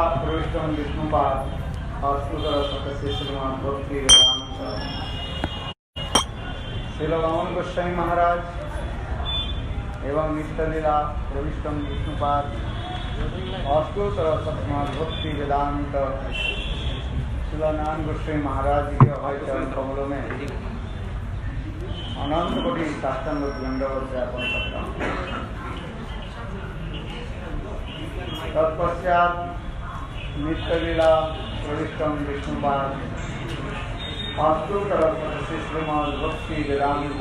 प्रविष्टं विष्णुपाद अस्तुतरसतस्य श्रीमद् भक्ति वेदांत श्री रमण गोस्वामी महाराज एवं नित्यलीला प्रविष्टं विष्णुपाद अस्तुतरसतः भक्ति वेदांत श्री नारायण गोस्वामी महाराज जी के अभय चरण कमलों में अनंत कोटि साष्टांग दंडवत ज्ञापन करता हूँ। तत्पश्चात नित्यलीला प्रविष्टं विष्णुपाद अस्तुतरसतस्य श्रीमद् भक्ति वेदांत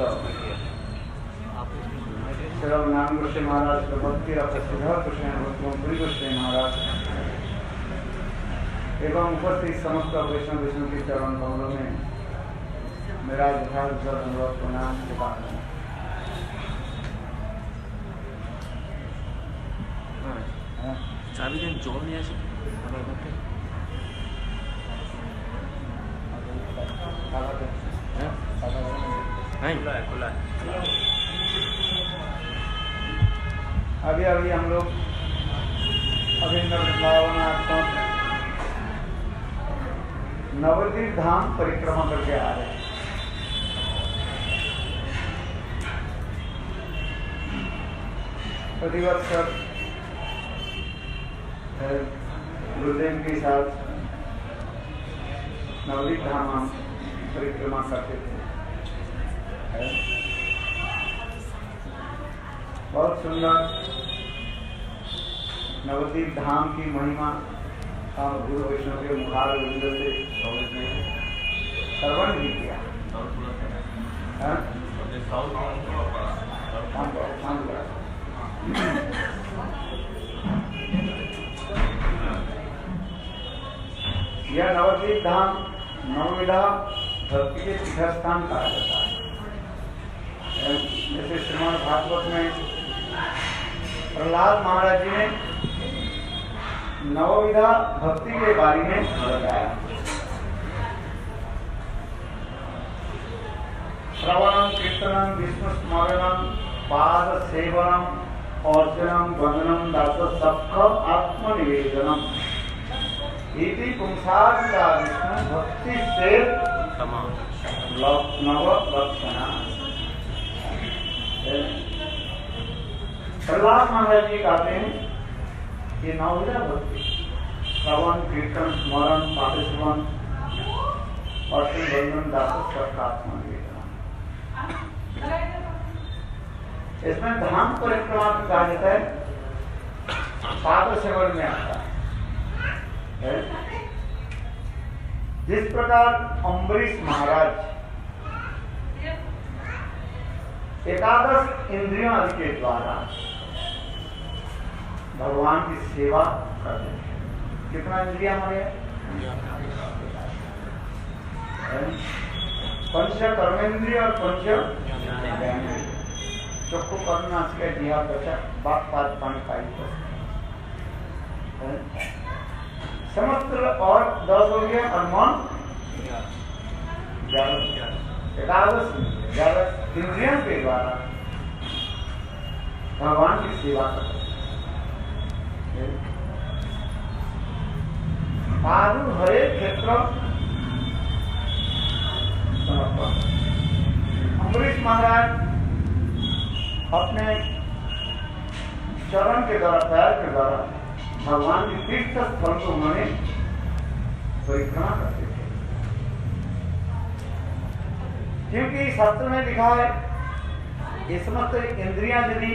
श्री नारायण गोस्वामी महाराज के भक्ति रथ श्रीधर गोस्वामी गोस्वामी महाराज एवं उपस्थित समस्त वैष्णव के चरण कमलों में मेरा यथार्थ अनुरोध प्रणाम के बाद चाबी दें जोड़ नहीं ऐसे खुला है। अभी हम लोग भावनात्मक नवद्वीप धाम परिक्रमा करके आ रहे हैं। प्रतिवर्ष गुरुदेव के साथ नवद्वीप धाम हम परिक्रमा करते थे। बहुत सुंदर नवद्वीप धाम की महिमा हम गुरु वैष्णव के मुखार विंद से श्रवण भी किया। यह नवद्वीप धाम नवविधा भक्ति के तीर्थस्थान कहा जाता है। जैसे श्रीमद् भागवत में प्रहलाद महाराज जी ने नवविधा भक्ति के बारे में बताया। श्रवणम कीर्तनम विष्णु स्मरणम पाद सेवनम अर्चनम वंदनम दास सख आत्मनिवेदनम इति पुंसादिता विष्णु भक्ति से नव लक्षणा। प्रहलाद महाराज जी कहते हैं कि नवविधा भक्ति श्रवण कीर्तन स्मरण पाठस्मरण अर्चन वंदन दास सख आत्मनिवेदन। इसमें धाम परिक्रमा कहा जाता है। पाद सेवन में आता है। जिस प्रकार अम्बरीश महाराज एकादश इंद्रियों आदि के द्वारा भगवान की सेवा करते हैं। कितना इंद्रिया हमारे पंच कर्मेंद्रिय और पंच ज्ञानेंद्रिय चक्षु कर्ण नासिका जिह्वा त्वचा वाक् पाद पानी पाई समस्त और 10 हो गया और मन 11 इंद्रियों के द्वारा भगवान की सेवा करते हैं। पादु हरे क्षेत्र समर्पण। अम्बरीश महाराज अपने चरण के द्वारा पैर के द्वारा भगवान के तीर्थ स्थल को उन्होंने परिक्रमा करते थे। क्योंकि शास्त्र में लिखा है कि समस्त इंद्रियां यदि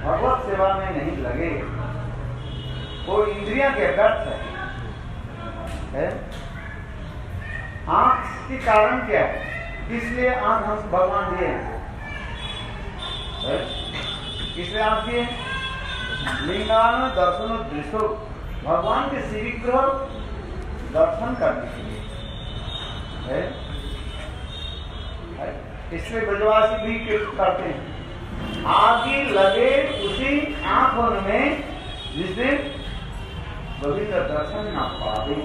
भगवत सेवा में नहीं लगे वो इंद्रियां के व्यर्थ है। आंख के कारण क्या है? इसलिए आंख हम भगवान दिए हैं। इसलिए आंख दिए लिंगान दर्शन दृश्य भगवान के श्रीविग्रह दर्शन करने के लिए। इसलिए ब्रजवासी भी करते हैं आगे लगे उसी आंखों में जिस दिन गोविंद दर्शन न पावे।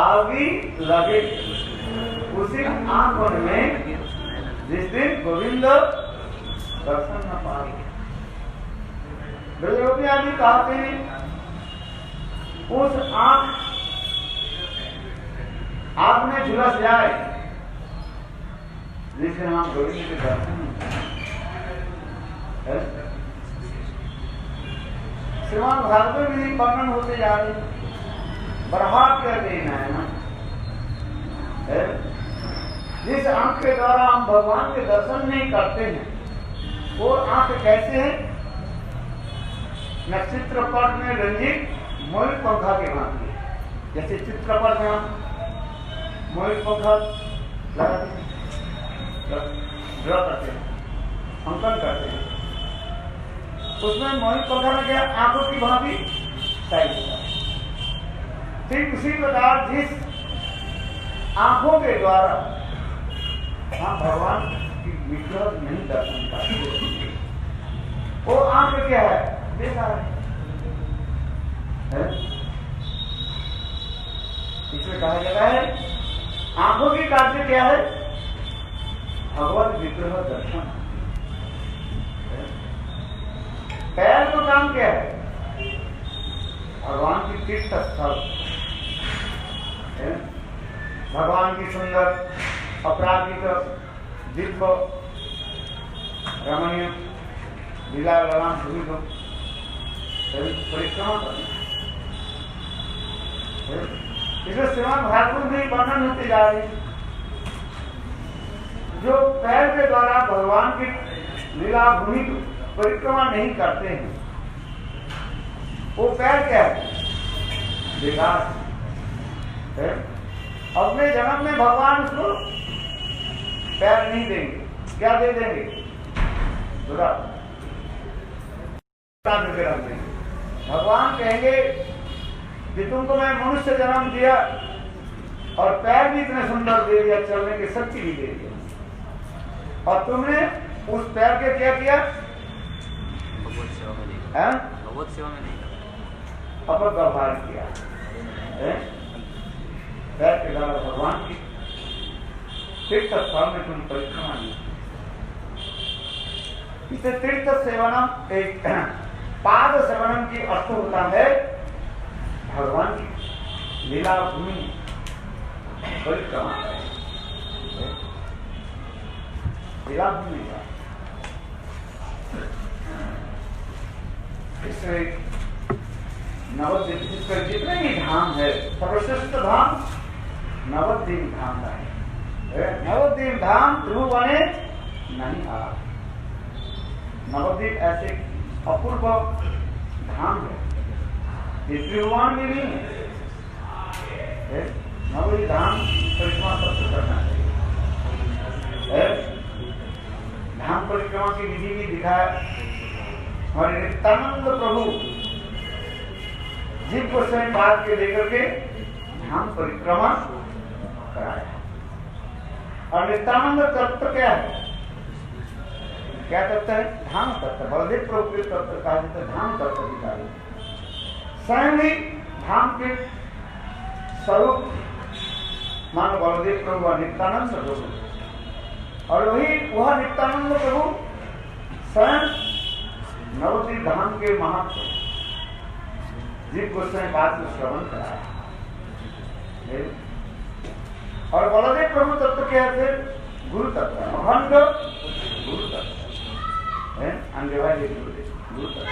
आगे लगे उसी आंखों में जिस दिन गोविंद दर्शन न पावे। ब्रजगोपी आदि कहते हैं उस आंख में झुलस जाए जिसे हम गोविंद के दर्शन श्रीमान भागवत में वर्णन होते जा रहे बरहाट कर देना है ना। जिस आंख के द्वारा हम भगवान के दर्शन नहीं करते हैं वो आंख कैसे है? नक्षत्रपट में रंजित मोहित पंखा के भांति। जैसे चित्रपट में हम मोहित पंखा लगाते ड्रॉ करते हैं, अंकन करते हैं, उसमें मोहित पंखा में क्या आंखों की भांति साइज होता है। ठीक उसी प्रकार जिस आंखों के द्वारा हम भगवान की विग्रह नहीं दर्शन पाते वो आंख क्या है? बेकार है। इसमें कहा जाता है आंखों की कार्य क्या है? भगवत विग्रह दर्शन। पैर का काम क्या है? भगवान की तीर्थ स्थल, भगवान की सुंदर अपराधिक दिव्य रमणीय लीला ललाम भूमि को परिक्रमा करना। इसमें श्रीमद् भागवत में वर्णन होते जा रही जो पैर के द्वारा भगवान की लीला भूमि को परिक्रमा नहीं करते हैं वो पैर क्या है? बेकार है। अगले जन्म में भगवान उसको पैर नहीं देंगे, क्या दे देंगे? बुरा भगवान कहेंगे कि तुमको मैं मनुष्य जन्म दिया और पैर भी इतने सुंदर दे दिया, चलने की शक्ति भी दे दिया और तुमने उस पैर के क्या किया? भगवत सेवा में नहीं है? भगवत सेवा में नहीं अपव्यवहार किया। पैर के द्वारा भगवान की तीर्थ स्थल में तुम परिक्रमा नहीं। इसे तीर्थ सेवनम एक पाद सेवनम की अर्थ होता है भगवान की लीला भूमि परिक्रमा। लीला भूमि का इससे नवद्वीप जितने भी धाम है सर्वश्रेष्ठ धाम नवद्वीप धाम का है। नवद्वीप धाम ध्रुव बने नहीं आ। नवद्वीप ऐसे अपूर्व धाम है ये त्रिभुवन में नहीं है। नवद्वीप धाम परिक्रमा सबसे करना चाहिए। धाम परिक्रमा की विधि भी दिखाया हमारे नित्यानंद प्रभु जीव को स्वयं बात के लेकर के धाम परिक्रमा कराया। और नित्यानंद तत्व क्या है? क्या तत्व है? धाम तत्व। बलदेव प्रभु के तत्व कहा जाता है धाम तत्व दिखाई। स्वयं ही धाम के स्वरूप मानो बलदेव प्रभु और नित्यानंद प्रभु और वह नित्यानंद प्रभु स्वयं नवद्वीप धाम के महात्मा जीव गोस्वामी बात को श्रवण कराया। और बलदेव प्रभु तत्व क्या है? गुरु तत्व, अखंड गुरु तत्व है। गुरु तत्व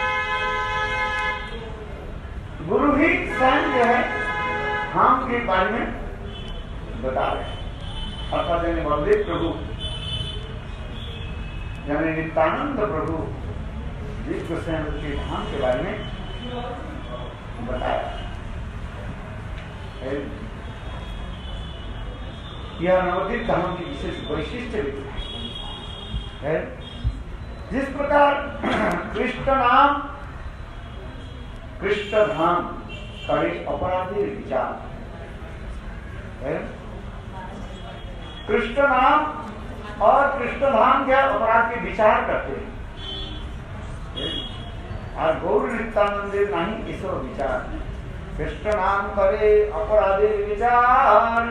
गुरु ही स्वयं जो है धाम के बारे में बता रहे हैं। अर्थात बलदेव प्रभु यानी नित्यानंद प्रभु जीव गोस्वामी के धाम के बारे में बताया। यह नवद्वीप धाम की विशेष वैशिष्ट है। जिस प्रकार कृष्ण नाम कृष्ण धाम करे अपराधी विचार है। कृष्ण नाम और कृष्ण धाम क्या अपराध के विचार करते हैं और गौर नित्यानंद नहीं इसो विचार। कृष्ण नाम करे अपराधी विचार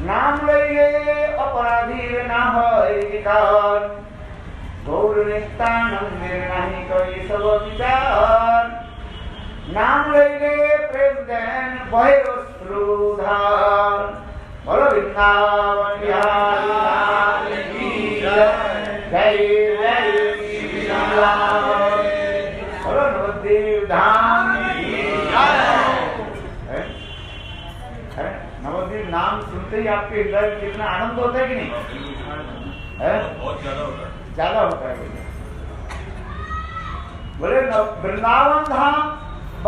नाम लइए अपराधी ना है विकार। गौर नित्यानंद निर्णय कोई सब विचार नाम ले प्रेम दैन भय श्रुधार बोलो वृंदावन बिहारी लाल की जय जय श्री राम बोलो नवद्वीप धाम की जय। नवद्वीप नाम सुनते ही आपके हृदय में कितना आनंद होता है कि नहीं? बहुत ज्यादा होता है। बोले वृंदावन धाम व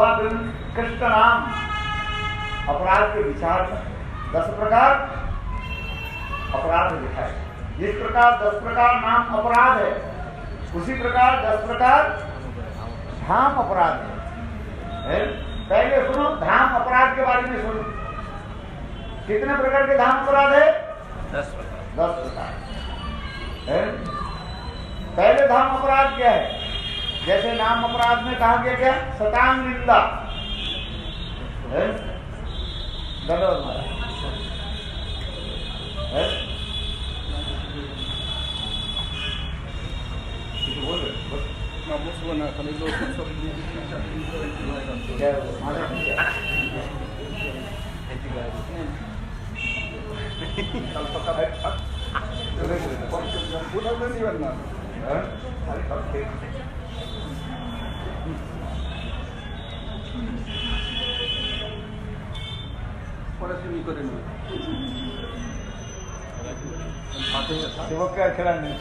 कृष्ण नाम अपराध के विचार में 10 प्रकार अपराध दिखाए। जिस प्रकार 10 प्रकार नाम अपराध है, उसी प्रकार 10 प्रकार धाम अपराध है। पहले सुनो धाम अपराध के बारे में सुनो। कितने प्रकार के धाम अपराध है? 10 प्रकार है। पहले धाम अपराध क्या है? जैसे नाम अपराध में कहा गया क्या? सतांग निंदा है। दंडवत महाराज है। बोल क्या खेला नहीं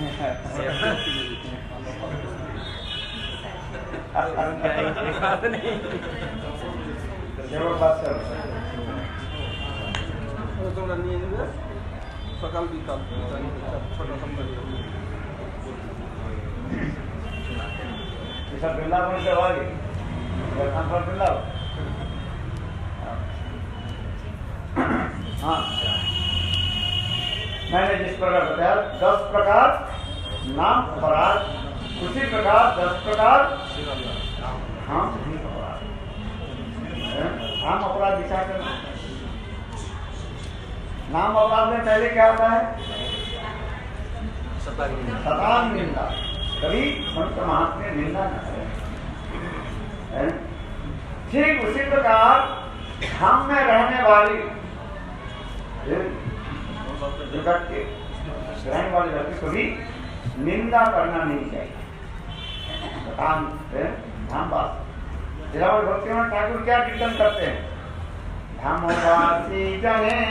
सकाल विकाल सब वृंदावन से आगे वृंदावन। हाँ, मैंने जिस प्रकार बताया 10 प्रकार नाम अपराध, उसी प्रकार 10 प्रकार धाम अपराध विचार करना। नाम अपराध में पहले क्या होता है? सतांग निंदा। कभी संत महात्मा निंदा न करें। ठीक उसी प्रकार धाम में रहने वाली जगत के रहने वाले व्यक्ति को भी निंदा करना नहीं चाहिए। धामवास भक्तिमान ठाकुर क्या कीर्तन करते हैं? धामवासी जने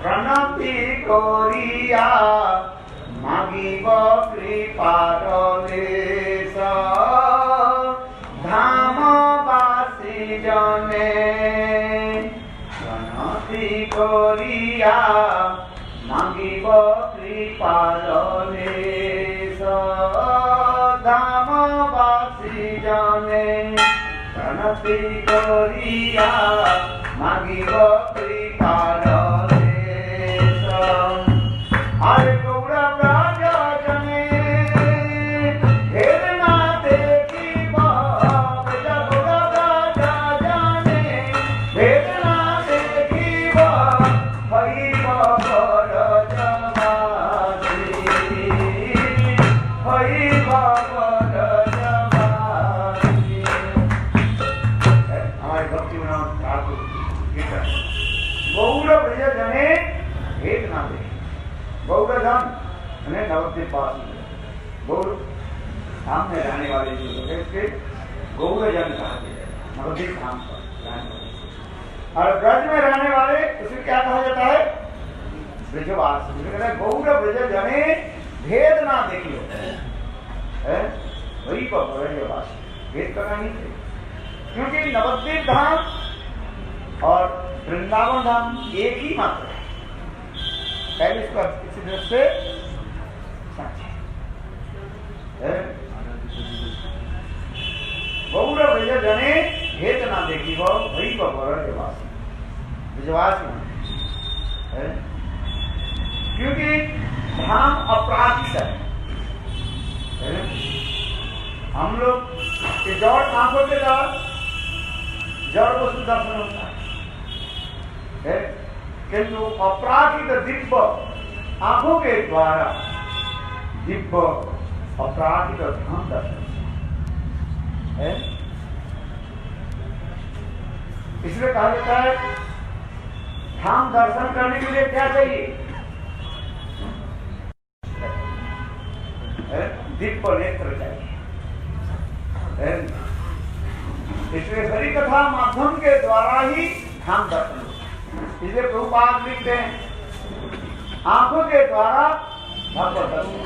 प्रणति कोरिया मागिब कृपा देश। धामवासी जने प्रणति कोरिया मागिब कृपा देश। धामवासी जने प्रणति कोरिया मागिब कृपा देश। अरे गौरा राजा जने भेद ना देखी बाप। गौरा राजा जने भेद ना देखी बाप। हई बाबर जवानी, हई बाबर जवानी। हमारे भक्ति में ठाकुर गौर ब्रज जने भेद ना दे। गौरधन नवद्वीप पास गौर धाम में रहने वाले जो लोग हैं उसके गौरजन कहते हैं। नवद्वीप धाम पर रहने वाले और ब्रज में रहने वाले उसे क्या कहा जाता है? ब्रजवास। गौर ब्रज जने भेद ना देखियो वही पर ब्रजवास। भेद करना नहीं चाहिए, क्योंकि नवद्वीप धाम और वृंदावन धाम एक ही मात्र है। पहले इसको इसी दृष्टि से गौर ब्रज जने भेद ना देखी वो वही ब्रजवास। ब्रजवास है क्योंकि धाम अपराधिक है। हम लोग जड़ आंखों के द्वारा जड़ वस्तु दर्शन होता है, किंतु अपराधिक दिव्य आंखों के द्वारा दिव्य अपराधिक और धाम दर्शन है। इसलिए कहा जाता है धाम दर्शन करने के लिए क्या चाहिए? दिव्य नेत्र चाहिए। इसलिए हरि कथा माध्यम के द्वारा ही धाम दर्शन होता। इसलिए प्रभुपाद लिखते हैं आंखों के द्वारा भगवत दर्शन,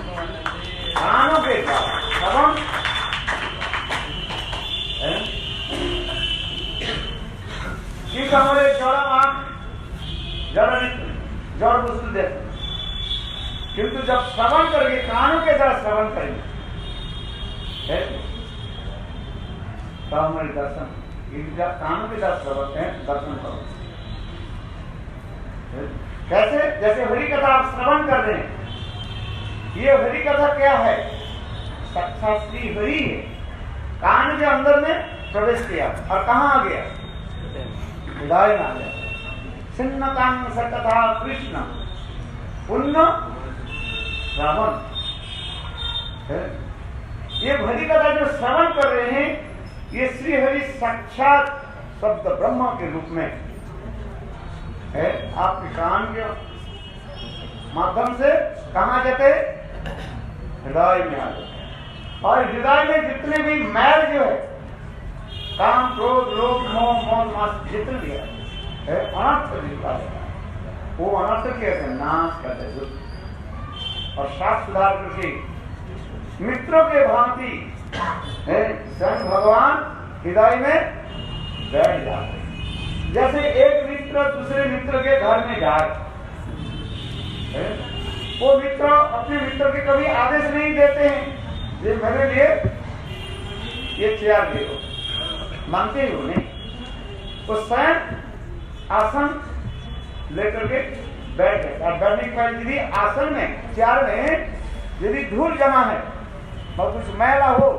कानों के द्वारा श्रवण, ठीक हमारे जड़ आंख जड़ वस्तु देखते, किंतु जब श्रवण करेंगे कानों के द्वारा श्रवण करेंगे तो हमारे दर्शन, कानों के द्वारा श्रवण है दर्शन करो। कैसे? जैसे हरि कथा आप श्रवण कर रहे हैं, ये हरि कथा क्या है? साक्षात श्री हरि है, कान के अंदर में प्रवेश किया और कहाँ आ गया? हृदय में आ गया। सिन्न कान सकथा कृष्ण पुण्य श्रवण। ये हरि कथा जो श्रवण कर रहे हैं, ये श्री हरि साक्षात शब्द ब्रह्म के रूप में है। आपके कान के माध्यम से कहाँ जाते? हृदय में आ जाते। और हृदय में जितने भी मैल जो है, काम क्रोध लोभ मोह मौन मास जितने भी है अनर्थ जितना वो अनर्थ के नाश करते। और शास्त्र सुधार कृषि मित्रों के भांति स्वयं भगवान हृदय में बैठ जाते। जैसे एक मित्र दूसरे मित्र के घर में जाए, वो मित्र अपने मित्र के कभी आदेश नहीं देते हैं ये मेरे लिए ये चेयर दे दो, मानते ही हो नहीं। वो स्वयं आसन लेकर के बैठ गए और बैठने के बाद यदि आसन में चेयर में यदि धूल जमा है और कुछ मैला हो,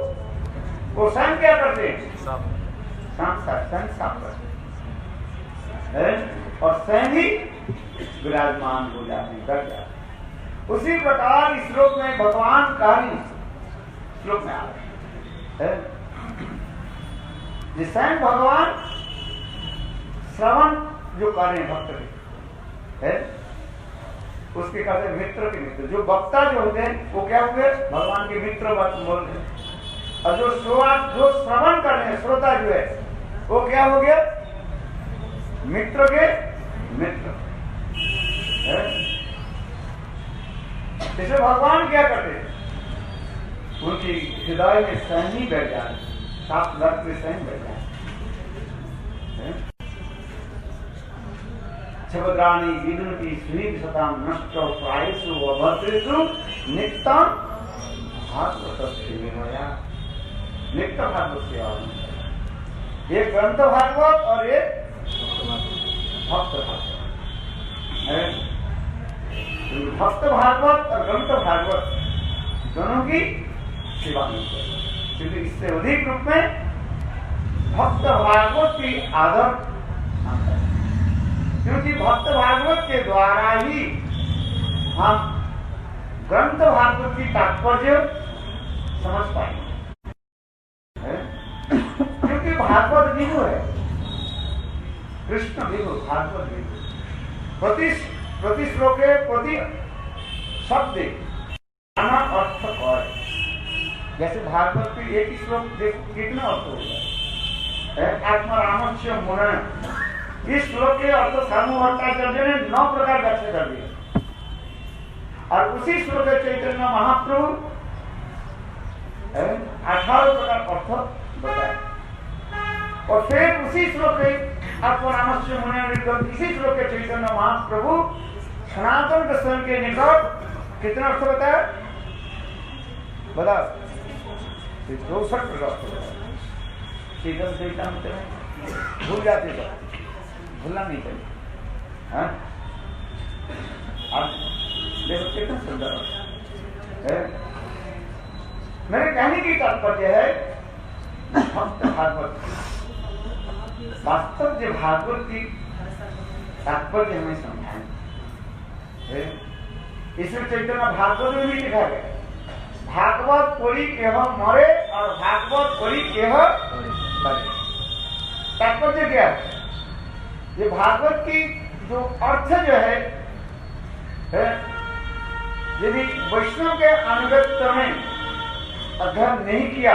वो स्वयं क्या करते हैं? साफ करते और स्वयं ही विराजमान हो जाते हैं, कर जाते। उसी प्रकार इस श्लोक में भगवान कार्य श्लोक में आ रहे हैं। स्वयं भगवान श्रवण जो कर रहे हैं भक्त है, उसके कहते हैं मित्र के मित्र। जो वक्ता जो होते हैं वो क्या हुए? भगवान के मित्र बोल रहे हैं। और जो श्रवण कर रहे हैं श्रोता जो है वो क्या हो गया? मित्र के मित्र। इसे भगवान क्या करते हैं? उनकी हृदय में स्वयं ही बैठ जाए, साफ लग में स्वयं बैठ जाए। छबद्राणी विदुनती सुनील सताम नष्ट प्रायसु अभद्रेषु नित्यम भागवत सेवया। नित्य भागवत सेवा, एक ग्रंथ भागवत और एक भक्त भागवत। भक्त भागवत और ग्रंथ भागवत दोनों की सेवा नहीं करें, क्योंकि इससे अधिक रूप में भक्त भागवत की आदर, क्योंकि भक्त भागवत के द्वारा ही हम ग्रंथ भागवत की तात्पर्य समझ पाएंगे। क्योंकि भागवत विभु है, कृष्ण विभु, भागवत विभु। प्रति श्लोके प्रति शब्द नाना अर्थ और जैसे भागवत के एक ही श्लोक देखो कितना अर्थ होगा। आत्मरामस्य मुनय, इस श्लोक के अर्थ स्वामी भट्टाचार्य ने 9 प्रकार व्याख्या कर दिए। और उसी श्लोक चैतन्य महाप्रभु 18 प्रकार अर्थ बताए। और फिर उसी श्लोक के आत्मरामस्य मुनय, इसी श्लोक के चैतन्य महाप्रभु सनातन दर्शन के निकट कितना अर्थ बताया? बताओ, 64 प्रकार शीतल चैतन्य में भूल जाते थे, भूलना नहीं चाहिए। हाँ? अब देखो कितना सुंदर है। मेरे कहने की तात्पर्य है भक्त भागवत, वास्तव जो भागवत की तात्पर्य हमें समझाएं। इसमें चैतन्य भागवत में भी लिखा गया, भागवत पढ़ी केह मरे और भागवत पढ़ी केह मरे। तात्पर्य क्या है? ये भागवत की जो अर्थ जो है यदि वैष्णव के अनुगत्य में अध्ययन नहीं किया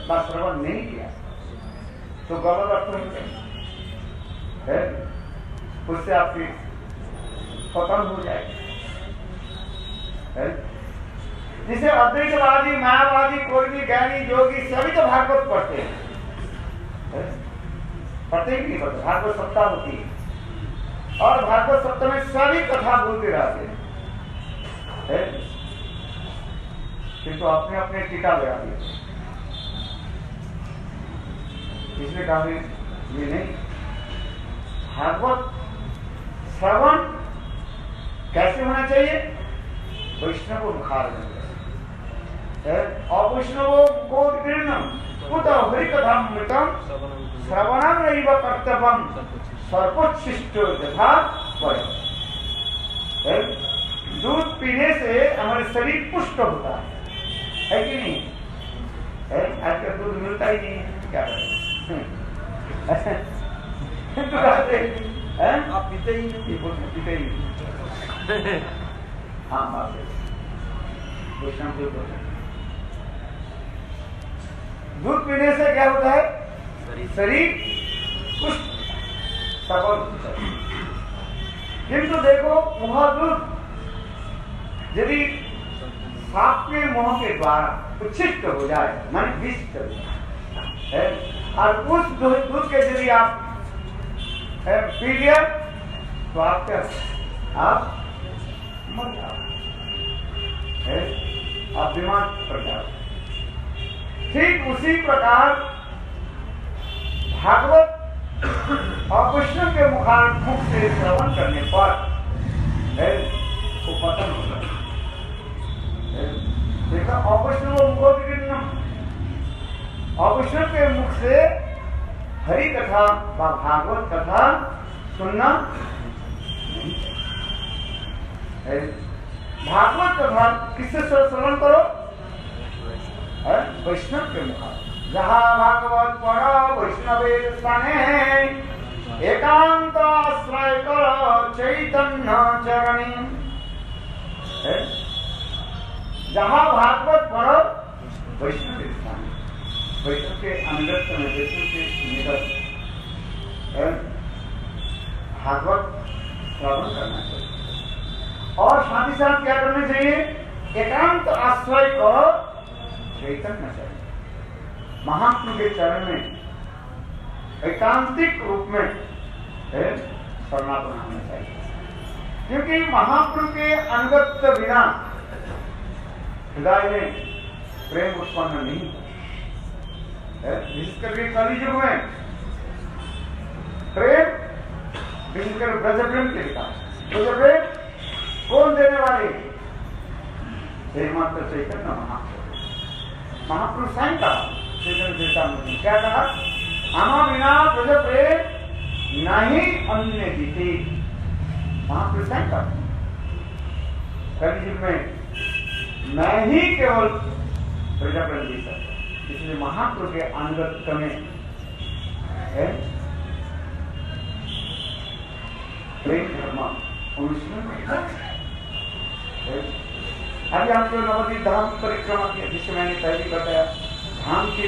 व श्रवण नहीं किया तो गलत अर्थ है, उससे आपकी पतन हो जाएगी। जिसे अद्वैतवादी, मायावादी, कोई भी ज्ञानी योगी सभी तो भागवत पढ़ते हैं, पढ़ते ही नहीं पढ़ते। भागवत सप्ताह होती है और भागवत सप्ताह में सभी कथा बोलते रहते हैं, किंतु अपने अपने टीका लगा दिए। इसलिए कहा ये नहीं, भागवत श्रवण कैसे होना चाहिए? वैष्णव मुखार अवैष्णव को कुत हरि कथा मृतम श्रवणम नैव कर्तव्यम सर्वोच्छिष्टो यथा वयम्। दूध पीने से हमारे शरीर पुष्ट होता है कि नहीं? आजकल दूध मिलता ही नहीं है, क्या करें? आप पीते ही नहीं, पीते ही नहीं। हाँ बात है, दूध पीने से क्या होता है? शरीर पुष्ट सबल होता है। किंतु देखो वह दूध यदि सांप के मुंह के द्वारा उच्छिष्ट हो जाए, माने विष्ट है, और उस दूध के यदि आप पी लिया तो आप क्या, आप मर जाओ, आप बीमार पड़ जाओ। ठीक उसी प्रकार भागवत और विष्णु के मुख से श्रवण करने पर वो पतन हो जाए। देखा, अवैष्णव के मुख से हरि कथा व भागवत कथा सुनना नहीं। भागवत कथा किससे श्रवण करो? वैष्णव के मुख। जहाँ भागवत पढ़ो वैष्णवे स्थाने एकांत आश्रय करो चैतन्य चरणी। जहाँ भागवत पढ़ो वैष्णव के स्थान, वैष्णव के अनुगत्य में, वैष्णव के निकट भागवत श्रवण करना चाहिए। और साथ ही साथ क्या करना चाहिए? एकांत आश्रय करो चैतन्य चरण। महात्मा के चरण में एकांतिक रूप में शरणागत होना चाहिए, क्योंकि महाप्रभु के अनुगत्य बिना हृदय में प्रेम उत्पन्न नहीं है। विशेष करके कलियुग में प्रेम, विशेषकर ब्रज प्रेम के विकास। ब्रज प्रेम कौन देने वाले? एकमात्र चैतन्य महाप्रभु। महाप्रभु स्वयं कहा, चैतन्य चेतामृत क्या कहा? आमा बिना ब्रज प्रेम नहीं अन्य जीते। महाप्रभु स्वयं कहा कलियुग में मैं ही केवल ब्रज प्रेम जी सकता। इसलिए महाप्रभु के अनुगत्य में प्रेम धर्म अनुष्ठान। अभी हम जो नवद्वीप धाम परिक्रमा की, जिससे मैंने पहले बताया, धाम के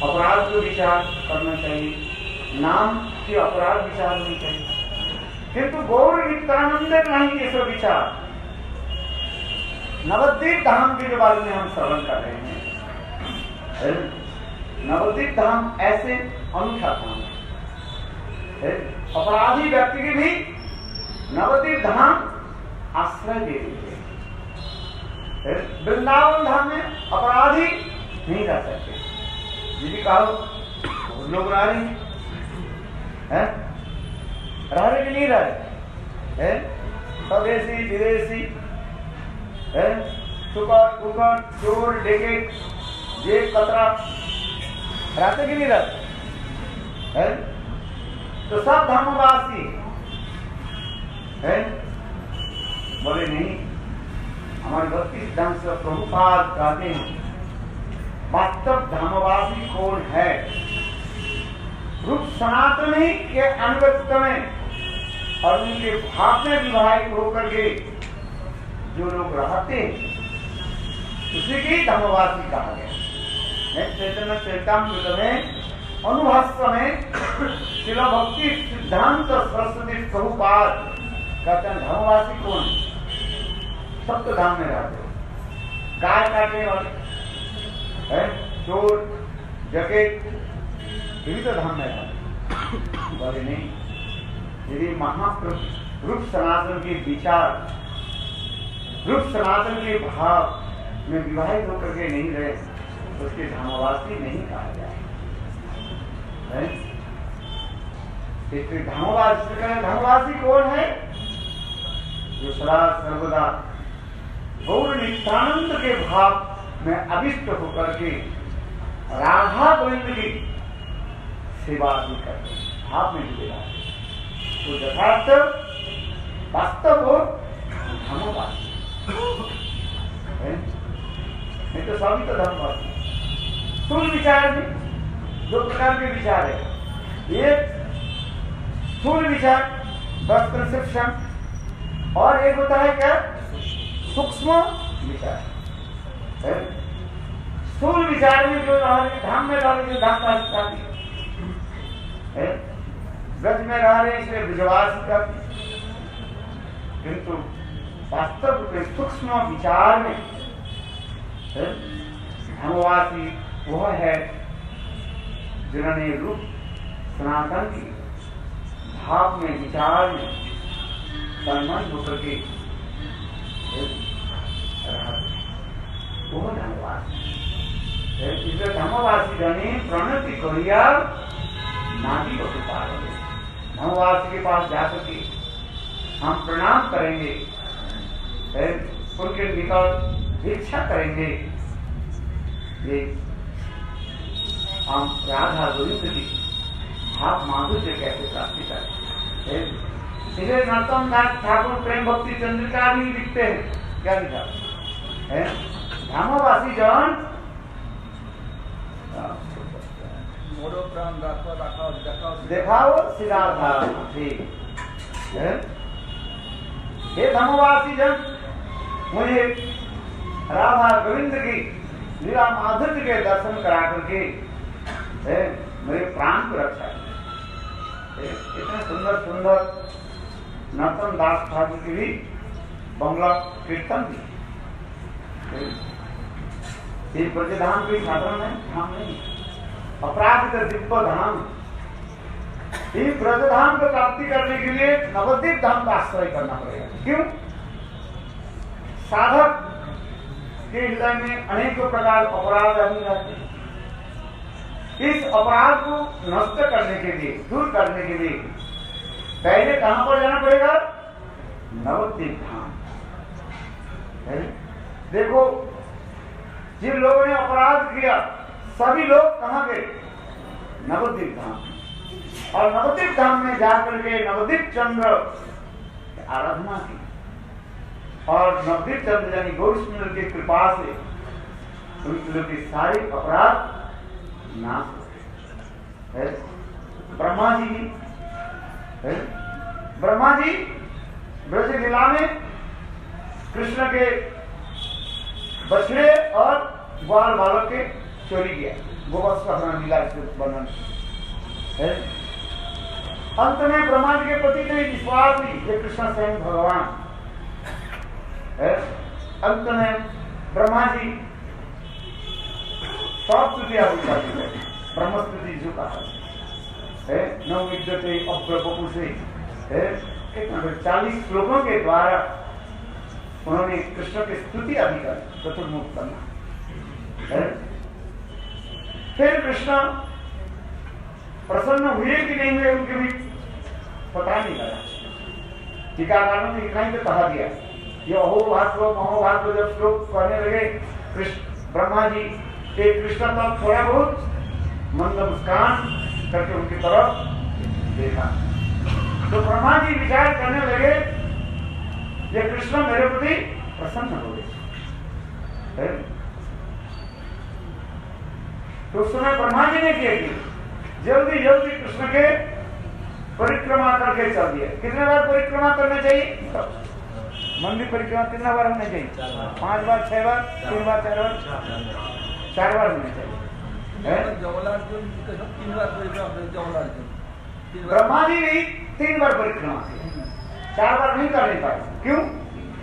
अपराध को विचार करना चाहिए, नाम के अपराध विचार नहीं चाहिए, किंतु गौर नित्यानंद नहीं ये सब विचार। नवद्वीप धाम के बारे में हम श्रवण कर रहे हैं। नवद्वीप धाम ऐसे अनूठा धाम है, अपराधी व्यक्ति की भी नवद्वीप धाम आश्रय दे देते हैं। वृंदावन धाम में अपराधी नहीं रह सकते। यदि कहो लोग रह रहे हैं, रह रहे कि नहीं रह रहे? स्वदेशी विदेशी, सुकर कुकर, चोर डेकेट, ये कतरा रहते कि नहीं रहते? तो सब धर्मवासी है? बोले नहीं, हमारे भक्ति सिद्धांत से प्रभुपाद कहते हैं वास्तव धामवासी कौन है? रूप सनातनी के अनुगत में और उनके भाव में विवाहित होकर के जो लोग रहते हैं उसी की धर्मवासी कहा गया। चैतन्य चैतामृत में अनुभाष्य में शिल भक्ति सिद्धांत सरस्वती प्रभुपाद कहते हैं धर्मवासी कौन है? सप्त धाम में रहते हो, गाय काटने वाले, चोर, डकैत, विविध धाम में रहते बोले नहीं। यदि महाप्रभु रूप सनातन के विचार, रूप सनातन के भाव में विवाहित होकर के नहीं रहे तो उसके धामवासी नहीं कहा जाए। इसलिए धामवासी कौन है? जो सदा सर्वदा गौर नित्यानंद के भाव में अभिष्ट होकर के राधा गोविंद की सेवा भी करते भाव में जुड़े रहते तो यथार्थ वास्तव हो धर्मवासी नहीं तो सभी तो धर्मवासी। स्थूल विचार में दो प्रकार के विचार है, एक स्थूल विचार बस कंसेप्शन और एक होता है क्या सूक्ष्म विचार। स्थूल विचार में जो धाम में रह रहे धाम का ब्रज में रह रहे इसलिए ब्रजवासी का, किंतु वास्तव के सूक्ष्म विचार में धर्मवासी वह है जिन्होंने रूप सनातन की भाव में विचार में संबंध होकर के वो धर्मवासी। इसलिए धर्मवासी जने प्रणति करिया नादी को पार धर्मवासी के पास जा करके हम प्रणाम करेंगे, उनके निकट भिक्षा करेंगे। ये हम राधा गोविंद की भाव माधुर्य कैसे प्राप्ति करें। इसलिए नरोत्तम दास ठाकुर प्रेम भक्ति चंद्रिका भी लिखते हैं, क्या लिखा है? धामवासी जन देखाओ सिद्धार्था। ठीक है, हे धर्मवासी जन, मुझे राधा गोविंद की लीला माधुर्य के दर्शन करा करके मेरे प्राण को रक्षा किया। इतने सुंदर सुंदर नरोत्तम दास ठाकुर की भी बंगला कीर्तन थी। ये ब्रजधाम के साधन में धाम नहीं, अपराध दिव्य धाम। ये ब्रजधाम को प्राप्ति करने के लिए नवद्वीप धाम का आश्रय करना पड़ेगा। क्यों? साधक के हृदय में अनेकों प्रकार अपराध अभी रहते हैं। इस अपराध को नष्ट करने के लिए, दूर करने के लिए पहले कहां पर जाना पड़ेगा? नवद्वीप धाम। देखो, जिन लोगों ने अपराध किया सभी लोग कहां गए? नवद्वीप धाम। और नवद्वीप धाम में जाकर के नवद्वीप चंद्र आराधना की और नवद्वीप चंद्र यानी गौरीशंकर की कृपा से उन लोग के सारे अपराध नाश हो गए। ब्रह्मा जी ब्रज लीला में कृष्ण के बछड़े और ग्वाल बालक के चोरी किया, गोवत्स का लीला वर्णन है। अंत में ब्रह्मा जी के प्रति ने विश्वास नहीं, ये कृष्ण स्वयं भगवान है। अंत में ब्रह्मा जी सब स्तुतियां उच्चारित है, ब्रह्मस्तुति जो कहा है, न विद्यते अब्रपुषे है। 40 श्लोकों के द्वारा उन्होंने कृष्ण की स्तुति अधिकार चतुर्मुख करना है। फिर कृष्ण प्रसन्न हुए कि नहीं हुए उनके भी पता नहीं लगा। टीकाकारों ने इतना ही तो कहा दिया, ये अहोभाष महोभाष जब श्लोक कहने लगे ब्रह्मा जी के कृष्ण तब थोड़ा बहुत मंद मुस्कान करके उनकी तरफ देखा तो ब्रह्मा जी विचार करने लगे ये कृष्ण मेरे प्रति प्रसन्न हो गए। तो उस समय ब्रह्मा जी ने किया कि जल्दी जल्दी कृष्ण के परिक्रमा करके चल दिया। कितने बार परिक्रमा करना चाहिए? मंदिर परिक्रमा कितना बार होना चाहिए? 5 बार, 6 बार, 3 बार, 4 बार, 4 बार होना चाहिए। ब्रह्मा जी भी 3 बार परिक्रमा की, 4 बार नहीं कर नहीं पाए। क्यों?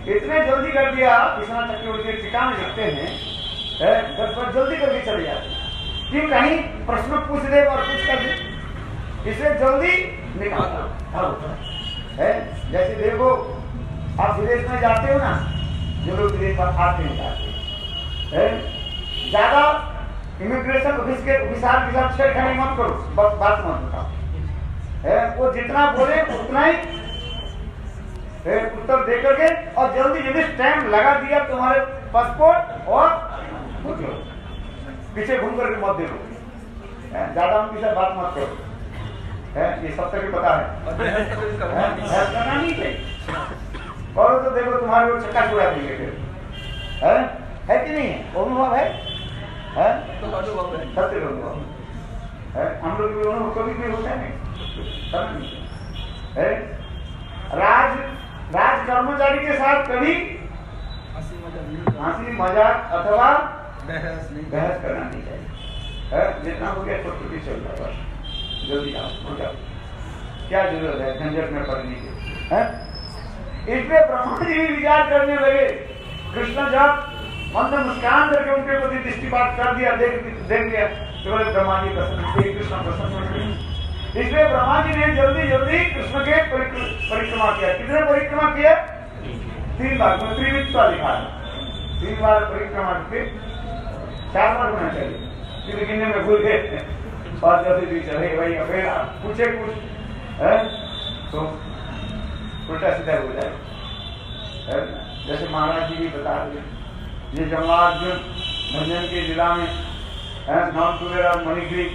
इतने जल्दी कर दिया। कृष्णा चक्रवर्ती टीका में लिखते हैं 10 बार जल्दी करके चले जाते। क्यों? कहीं प्रश्न पूछ दे और कुछ कर दे, इसलिए जल्दी निकालना है। जैसे देखो, आप विदेश में जाते हो ना, जो लोग विदेश में आते हैं जाते हैं, ज्यादा इमिग्रेशन ऑफिस के ऑफिसर के साथ छेड़खानी मत करो, बात मत बताओ। वो जितना बोले उतना ही उत्तर दे करके और जल्दी जल्दी स्टैंप लगा दिया तुम्हारे पासपोर्ट और पीछे घूम करके मत दे दो। ज्यादा उनके साथ बात मत करो। ये सब तक पता है, करना नहीं चाहिए। और तो देखो तुम्हारे लोग चक्का छुड़ा देंगे फिर, है कि नहीं है? अनुभव है, सत्य अनुभव है। हम लोग भी अनुभव कभी भी होता है नहीं। राज कर्मचारी के साथ कभी हंसी मजाक अथवा बहस करना नहीं चाहिए। जितना हो गया छोटी चल रहा है, जल्दी आओ, क्या जरूरत है झंझट में पड़ने की? इसलिए ब्रह्मा जी भी विचार करने लगे। कृष्ण जब मंद मुस्कान करके उनके प्रति दृष्टिपात कर दिया, देख लिया, तो बोले ब्रह्मा जी प्रसन्न थे, कृष्ण प्रसन्न हुए। इसलिए ब्रह्मा जी ने जल्दी जल्दी कृष्ण के परिक्रमा किया। कितने परिक्रमा किया? 3 बार। त्रिविधता लिखा है, 3 बार परिक्रमा करके 4 बार होना चाहिए, क्योंकि गिनने में भूल गए और जल्दी भी चले भाई। फिर आप पूछे कुछ है तो उल्टा सीधा हो जाए। जैसे महाराज जी भी बता रहे, ये जमवार्जुन भंजन के जिला में और मणिग्री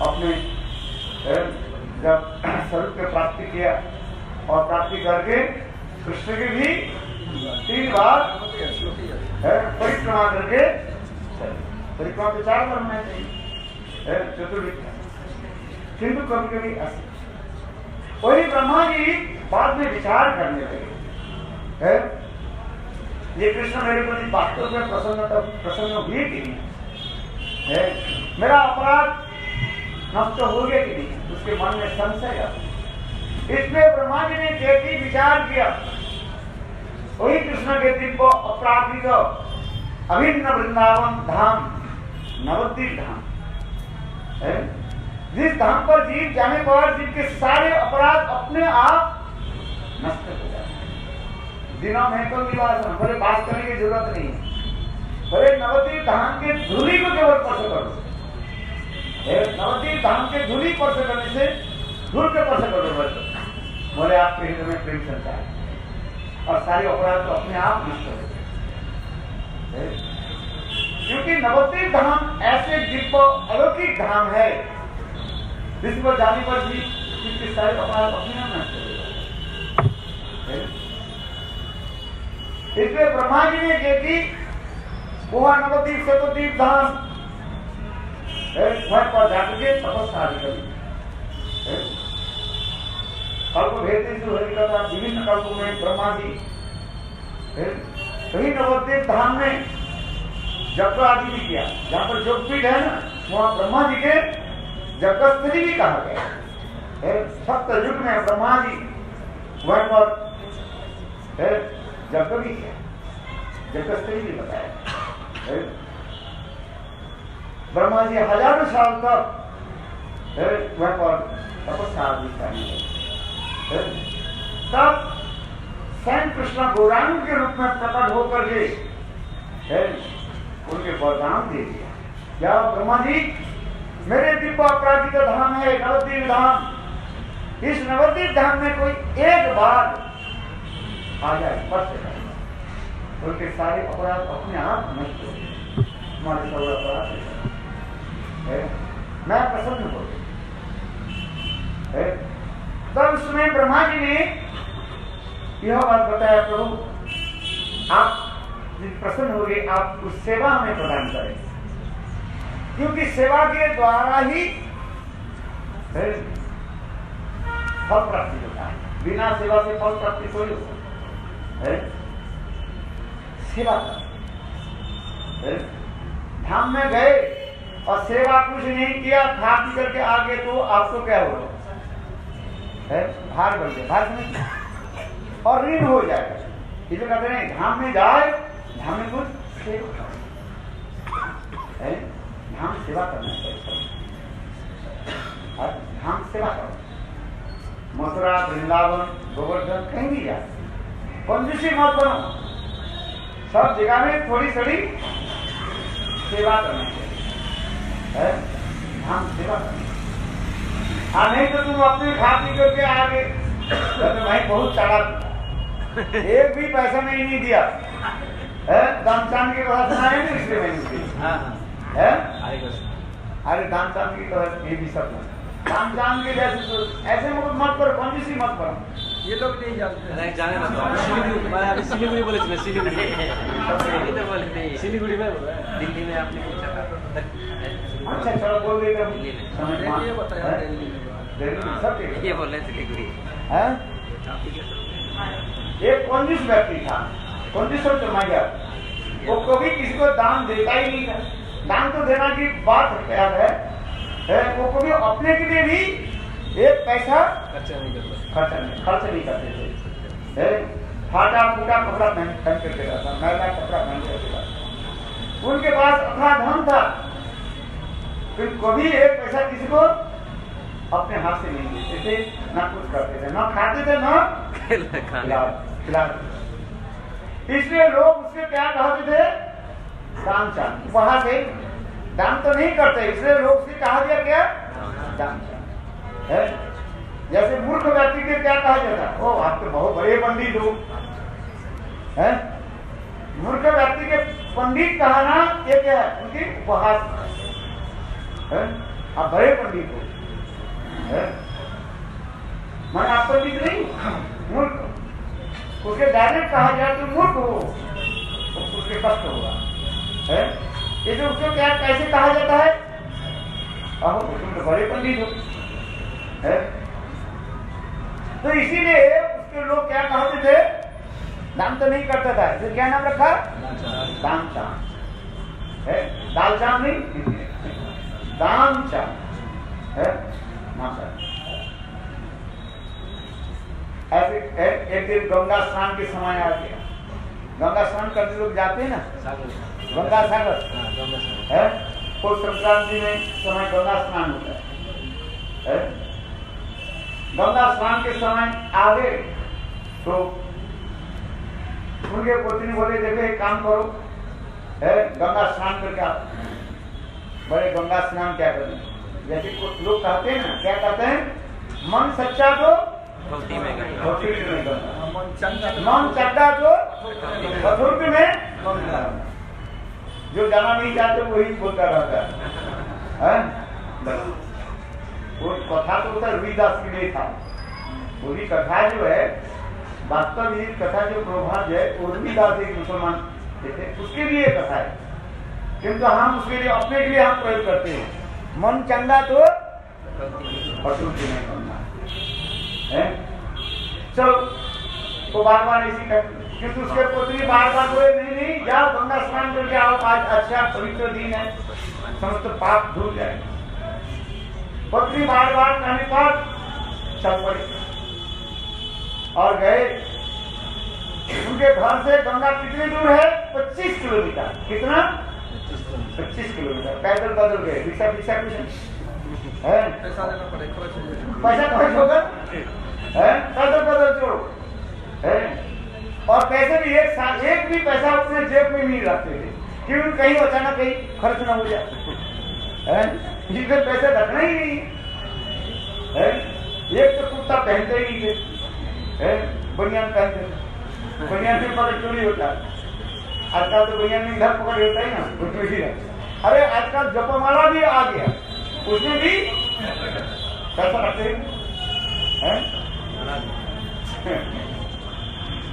अपने जब स्वरूप की प्राप्ति किया और प्राप्ति करके कृष्ण के भी 3 बार परिक्रमा करके, परिक्रमा तो 4 बार होना चाहिए चतुर्विध, किंतु कभी कभी ऐसे। वही ब्रह्मा जी बाद में विचार करने लगे, ये कृष्ण मेरे प्रति वास्तव में प्रसन्न हुए कि नहीं, मेरा अपराध नष्ट हो गया कि नहीं, उसके मन में संशय आया। इसलिए ब्रह्मा जी ने जैसी विचार किया, वही कृष्ण के दिव्य अपराधिक अभिन्न वृंदावन धाम, नवद्वीप धाम, जिस धाम पर जीव जाने पर जिनके सारे अपराध अपने आप नष्ट हो जाते हैं। दिनों में तो निवास भले बात करने की जरूरत नहीं है, भले नवद्वीप धाम के धूली को केवल स्पर्श करो, नवद्वीप धाम के धूली स्पर्श करने से धूल के स्पर्श करो, बोले आपके हृदय में प्रेम चलता है और सारे अपराध तो अपने आप नष्ट हो जाते हैं। क्योंकि नवद्वीप धाम ऐसे दिव्य अलौकिक धाम है जिस पर जाने पर भी इसके सारे अपराध अपने आप नष्ट हो जाते। इसलिए ब्रह्मा जी ने देखी वह नवद्वीप शतद्वीप धाम वह पर जाकर के तपस्या करी। कल्प भेदे जो हरिकथा विभिन्न कल्पों में ब्रह्मा जी वही नवद्वीप धाम में यज्ञ आदि भी किया। जहाँ पर योगपीठ है ना, वहाँ ब्रह्मा जी के यज्ञस्थली भी कहा गया। सप्तयुग में ब्रह्मा जी वह पर यज्ञ भी किया, यज्ञस्थली भी बताया। ब्रह्मा जी हजारों साल तक वह पर तपस्या आदि करने, तब स्वयं कृष्ण गौरांग के रूप में प्रकट होकर के उनके वरदान दे दिया। क्या ब्रह्मा जी, मेरे दिव्य अपराधिक धाम है नवद्वीप धाम, इस नवद्वीप धाम में कोई एक बार आ जाए स्पर्श करे, उनके सारे अपराध अपने आप नष्ट हो गए। हमारे सब अपराध मैं प्रसन्न हो गया। तब उसमें ब्रह्मा जी ने यह बात बताया, प्रभु आप प्रसन्न हो गए, आप उस सेवा हमें प्रदान करें, क्योंकि सेवा के द्वारा ही फल प्राप्ति होता है। बिना सेवा से फल प्राप्ति कोई होता है। सेवा कर, धाम में गए और सेवा कुछ नहीं किया, खा पी करके आगे, तो आपको क्या होगा? भार बढ़ गया, भार नहीं और ऋण हो जाएगा। इसलिए कहते हैं धाम में जाए, धाम में कुछ सेवा, धाम सेवा करना चाहिए। धाम सेवा करो, मथुरा, वृंदावन, गोवर्धन, कहीं भी जाए, कंजूसी मत बनो, सब जगह में थोड़ी थोड़ी सेवा करना चाहिए। धाम सेवा करना, नहीं तो तुम अपने खा पी करके आ गए, तो भाई बहुत चालाक, एक भी पैसा मैंने नहीं दिया, दान चांद की कथा सुनाए ना, इसलिए मैंने अरे दान चांद की तो ये भी सब दान चांद के जैसे ऐसे मत करो, कंजूसी मत करो। ये लोग नहीं जानते, नहीं जाने ना, सिलीगुड़ी बोले थे, सिलीगुड़ी तो बोले थे, सिलीगुड़ी में दिल्ली में आपने पूछा था। अच्छा चलो बोल देते हैं, ये बताया ये बोल रहे सिलीगुड़ी। एक कंजूस व्यक्ति था, कंजूस और जमाया, वो कभी किसी को दान देता ही नहीं था। दान तो देना की बात क्या है, वो कभी अपने के लिए भी एक पैसा खर्च नहीं करते थे। फाटा फूटा कपड़ा पहन करके रहता, मैला कपड़ा पहन करके रहता। उनके पास अपना धन था, फिर कभी एक पैसा किसी को अपने हाथ से नहीं देते थे, ना कुछ करते थे, ना खाते थे, ना खिलाते। इसलिए लोग उससे क्या कहते थे? दान चांद। वहां से दान तो नहीं करते, इसलिए लोग से कहा गया क्या? दान चांद। जैसे मूर्ख व्यक्ति के क्या कहा जाता? ओ आप तो बहुत बड़े पंडित हो। मूर्ख व्यक्ति के पंडित कहना ये क्या है? उनकी उपहास। आप बड़े पंडित हो, मैं आप पंडित नहीं, मूर्ख। उसके डायरेक्ट कहा जाए तो मूर्ख हो, उसके कष्ट होगा। ये जो उसको क्या कैसे कहा जाता है? अहो तुम तो बड़े पंडित हो। तो इसीलिए उसके लोग क्या कहते थे? दान तो नहीं करता था, फिर क्या नाम रखा? दान चांद। दाल चांद नहीं, दान चांद। ऐसे एक दिन गंगा स्नान के समय आ गया। गंगा स्नान करते लोग जाते हैं ना, गंगा सागर है, और संक्रांति में समय गंगा स्नान होता है। गंगा स्नान के समय आगे तो उनके पत्नी बोले देखो एक काम करो, गंगा स्नान करके आप बड़े गंगा स्नान क्या करें? जैसे लोग कहते हैं ना, क्या कहते हैं? मन सच्चा तो भक्ति में गंगा, मन चड्डा तो चतुर्थ में। जो जाना नहीं चाहते वही बोलता रहता है। वो कथा तो उधर रविदास के लिए था, वही कथा जो है वास्तव ये कथा जो प्रभात है वो रविदास एक मुसलमान थे, उसके लिए कथा है, किंतु हम उसके लिए अपने के लिए हम प्रयोग करते हैं। मन चंगा तो प्रकृति में करना है। चलो तो बार बार इसी कर, किंतु उसके पुत्री बार बार बोले नहीं जाओ गंगा स्नान करके आओ, आज अच्छा पवित्र दिन है, समस्त पाप धुल जाए। पुत्री बार बार कहने पर चल पड़े और गए। उनके घर से गंगा कितनी दूर है? 25 किलोमीटर। कितना? 25 किलोमीटर पैदल बदल गए। रिक्शा कुछ है, पैसा खर्च होगा, पैदल बदल जो है। और पैसे भी एक भी पैसा अपने जेब में नहीं रखते थे, क्योंकि कहीं अचानक कहीं खर्च ना हो जाए, जिसमें पैसे रखना ही नहीं है। एक तो कुर्ता पहनते ही नहीं थे, बनियान पहनते थे, बनियान में पकड़ चोरी होता है। आजकल तो बनियान में घर पकड़ होता है ना, उसमें भी है। अरे आजकल जपमाला भी आ गया, उसमें भी पैसा रखते हैं।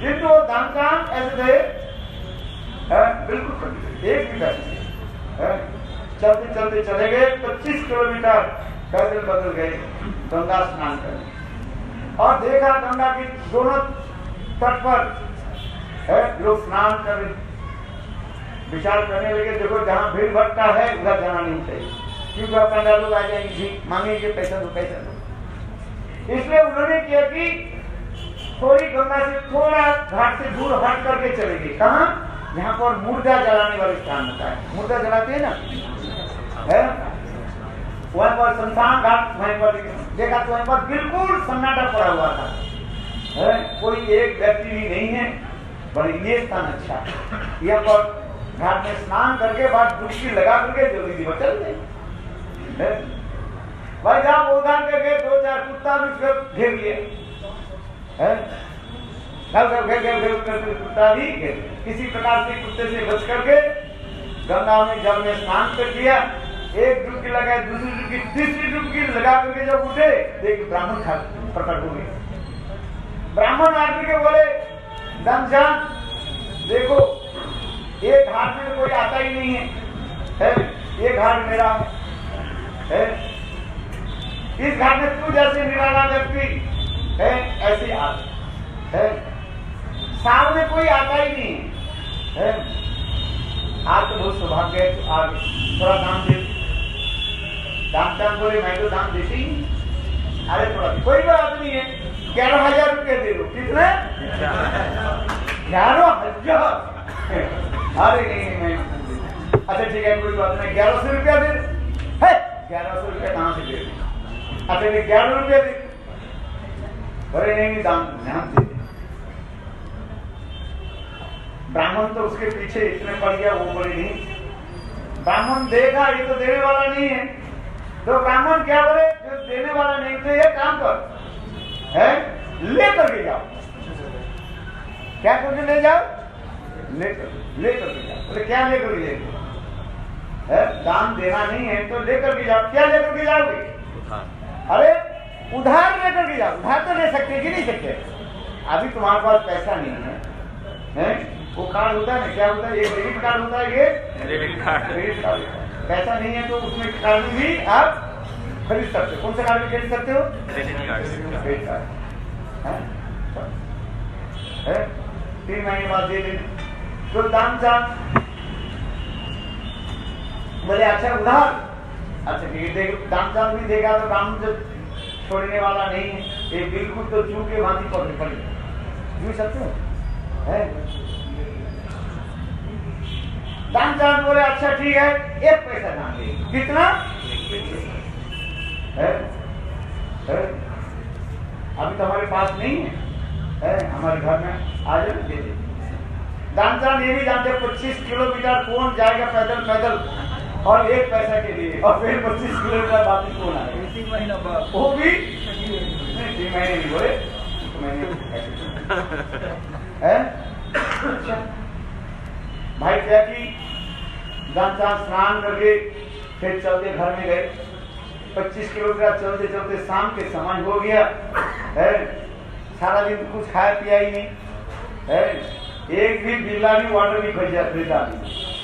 किंतु दान काम ऐसे थे, बिल्कुल पवित्र, एक भी पैसा नहीं। चलते चलते चले गए 25 किलोमीटर पैदल बदल गए गंगा स्नान करने, और देखा गंगा की दोनों तट पर लोग स्नान कर रहे। विचार करने लगे, देखो जहाँ भीड़ भटका है उधर जाना नहीं चाहिए, क्योंकि अपना लोग आ जाएंगे, मांगेंगे पैसा दो पैसा दो। इसलिए उन्होंने किया कि थोड़ी गंगा से थोड़ा घाट से दूर हट करके चले गए। कहाँ? यहाँ पर मुर्दा जलाने वाले स्थान होता है, मुर्दा जलाते हैं ना, है वहाँ पर शमशान घाट, वहीं पर देखा तो वहीं पर बिल्कुल सन्नाटा पड़ा हुआ था, है कोई एक व्यक्ति भी नहीं है। बड़ी ये स्थान अच्छा है। यहाँ पर घाट में स्नान करके बाद डुबकी लगा करके जल्दी बचल गए। भाई जहाँ उधार के गए 2-4 कुत्ता भी उसको घेर लिए, कुत्ता भी घेर, किसी प्रकार से कुत्ते से बच करके गंगा में जल में स्नान कर किया। एक डुबकी लगाए, दूसरी डुबकी, तीसरी डुबकी लगा करके जब उठे देख ब्राह्मण प्रकट हो गए। ब्राह्मण आदमी के बोले, धनचांद देखो ये घाट में कोई आता ही नहीं है, ये घाट मेरा है, इस घाट में तू जैसे निराला व्यक्ति है ऐसे है, सामने कोई आता ही नहीं है। आज तो बहुत सौभाग्य है, तो आज थोड़ा दाम दे। दामचांद बोले मैं तो दाम देती ही। अरे थोड़ा कोई बात नहीं है, 11,000 रुपये दे दो। कितने? 11,000। अरे नहीं मैं, अच्छा ठीक है कोई बात नहीं, 1100 रुपया दे। 1100 रुपया कहाँ से दे? अच्छा नहीं 11 रुपया दे। अरे नहीं दाम दे। ब्राह्मण तो उसके पीछे इतने पड़ गया, वो बोले नहीं। ब्राह्मण देखा ये तो देने वाला नहीं है, तो ब्राह्मण क्या बोले, जो देने वाला नहीं तो ये काम कर, है ले करके जाओ। क्या करके ले जाओ? ले करके जाओ। बोले क्या ले करके जाओ? दान देना नहीं है तो ले करके जाओ। क्या ले करके जाओगे? अरे उधार ले करके जाओ। उधार तो ले सकते कि नहीं सकते? अभी तुम्हारे पास पैसा नहीं है, वो कार्ड होता है ना, क्या होता है, ये डेबिट कार्ड होता है, ये क्रेडिट कार्ड। पैसा नहीं है तो उसमें कार्ड भी आप खरीद सकते हो। कौन सा कार्ड भी खरीद सकते हो? क्रेडिट कार्ड है। 3 महीने बाद दे देंगे। तो दामचांद बोले अच्छा उधार, अच्छा ठीक है। दामचांद भी देगा तो ब्राह्मण जब छोड़ने वाला नहीं है, ये बिल्कुल तो चूके भांति पकड़ पड़े। जू सकते हो है? दामचांद बोले अच्छा ठीक है, एक पैसा दाम दे। कितना है? अभी तो हमारे पास नहीं है, हमारे घर में आ जाए दे दे। दामचांद ये भी जानते 25 किलोमीटर कौन जाएगा पैदल पैदल, और 1 पैसा के लिए, और फिर 25 किलोमीटर वापस कौन आएगा? 3 महीना बाद वो भी 3 महीने नहीं बोले, 1 महीने है। भाई क्या कि दामचांद स्नान करके फिर चलते घर में गए। 25 किलोमीटर चलते चलते शाम के समय हो गया है। सारा दिन कुछ खाया पिया ही नहीं है, एक भी बिल्ला भी वाटर भी खरीदा नहीं,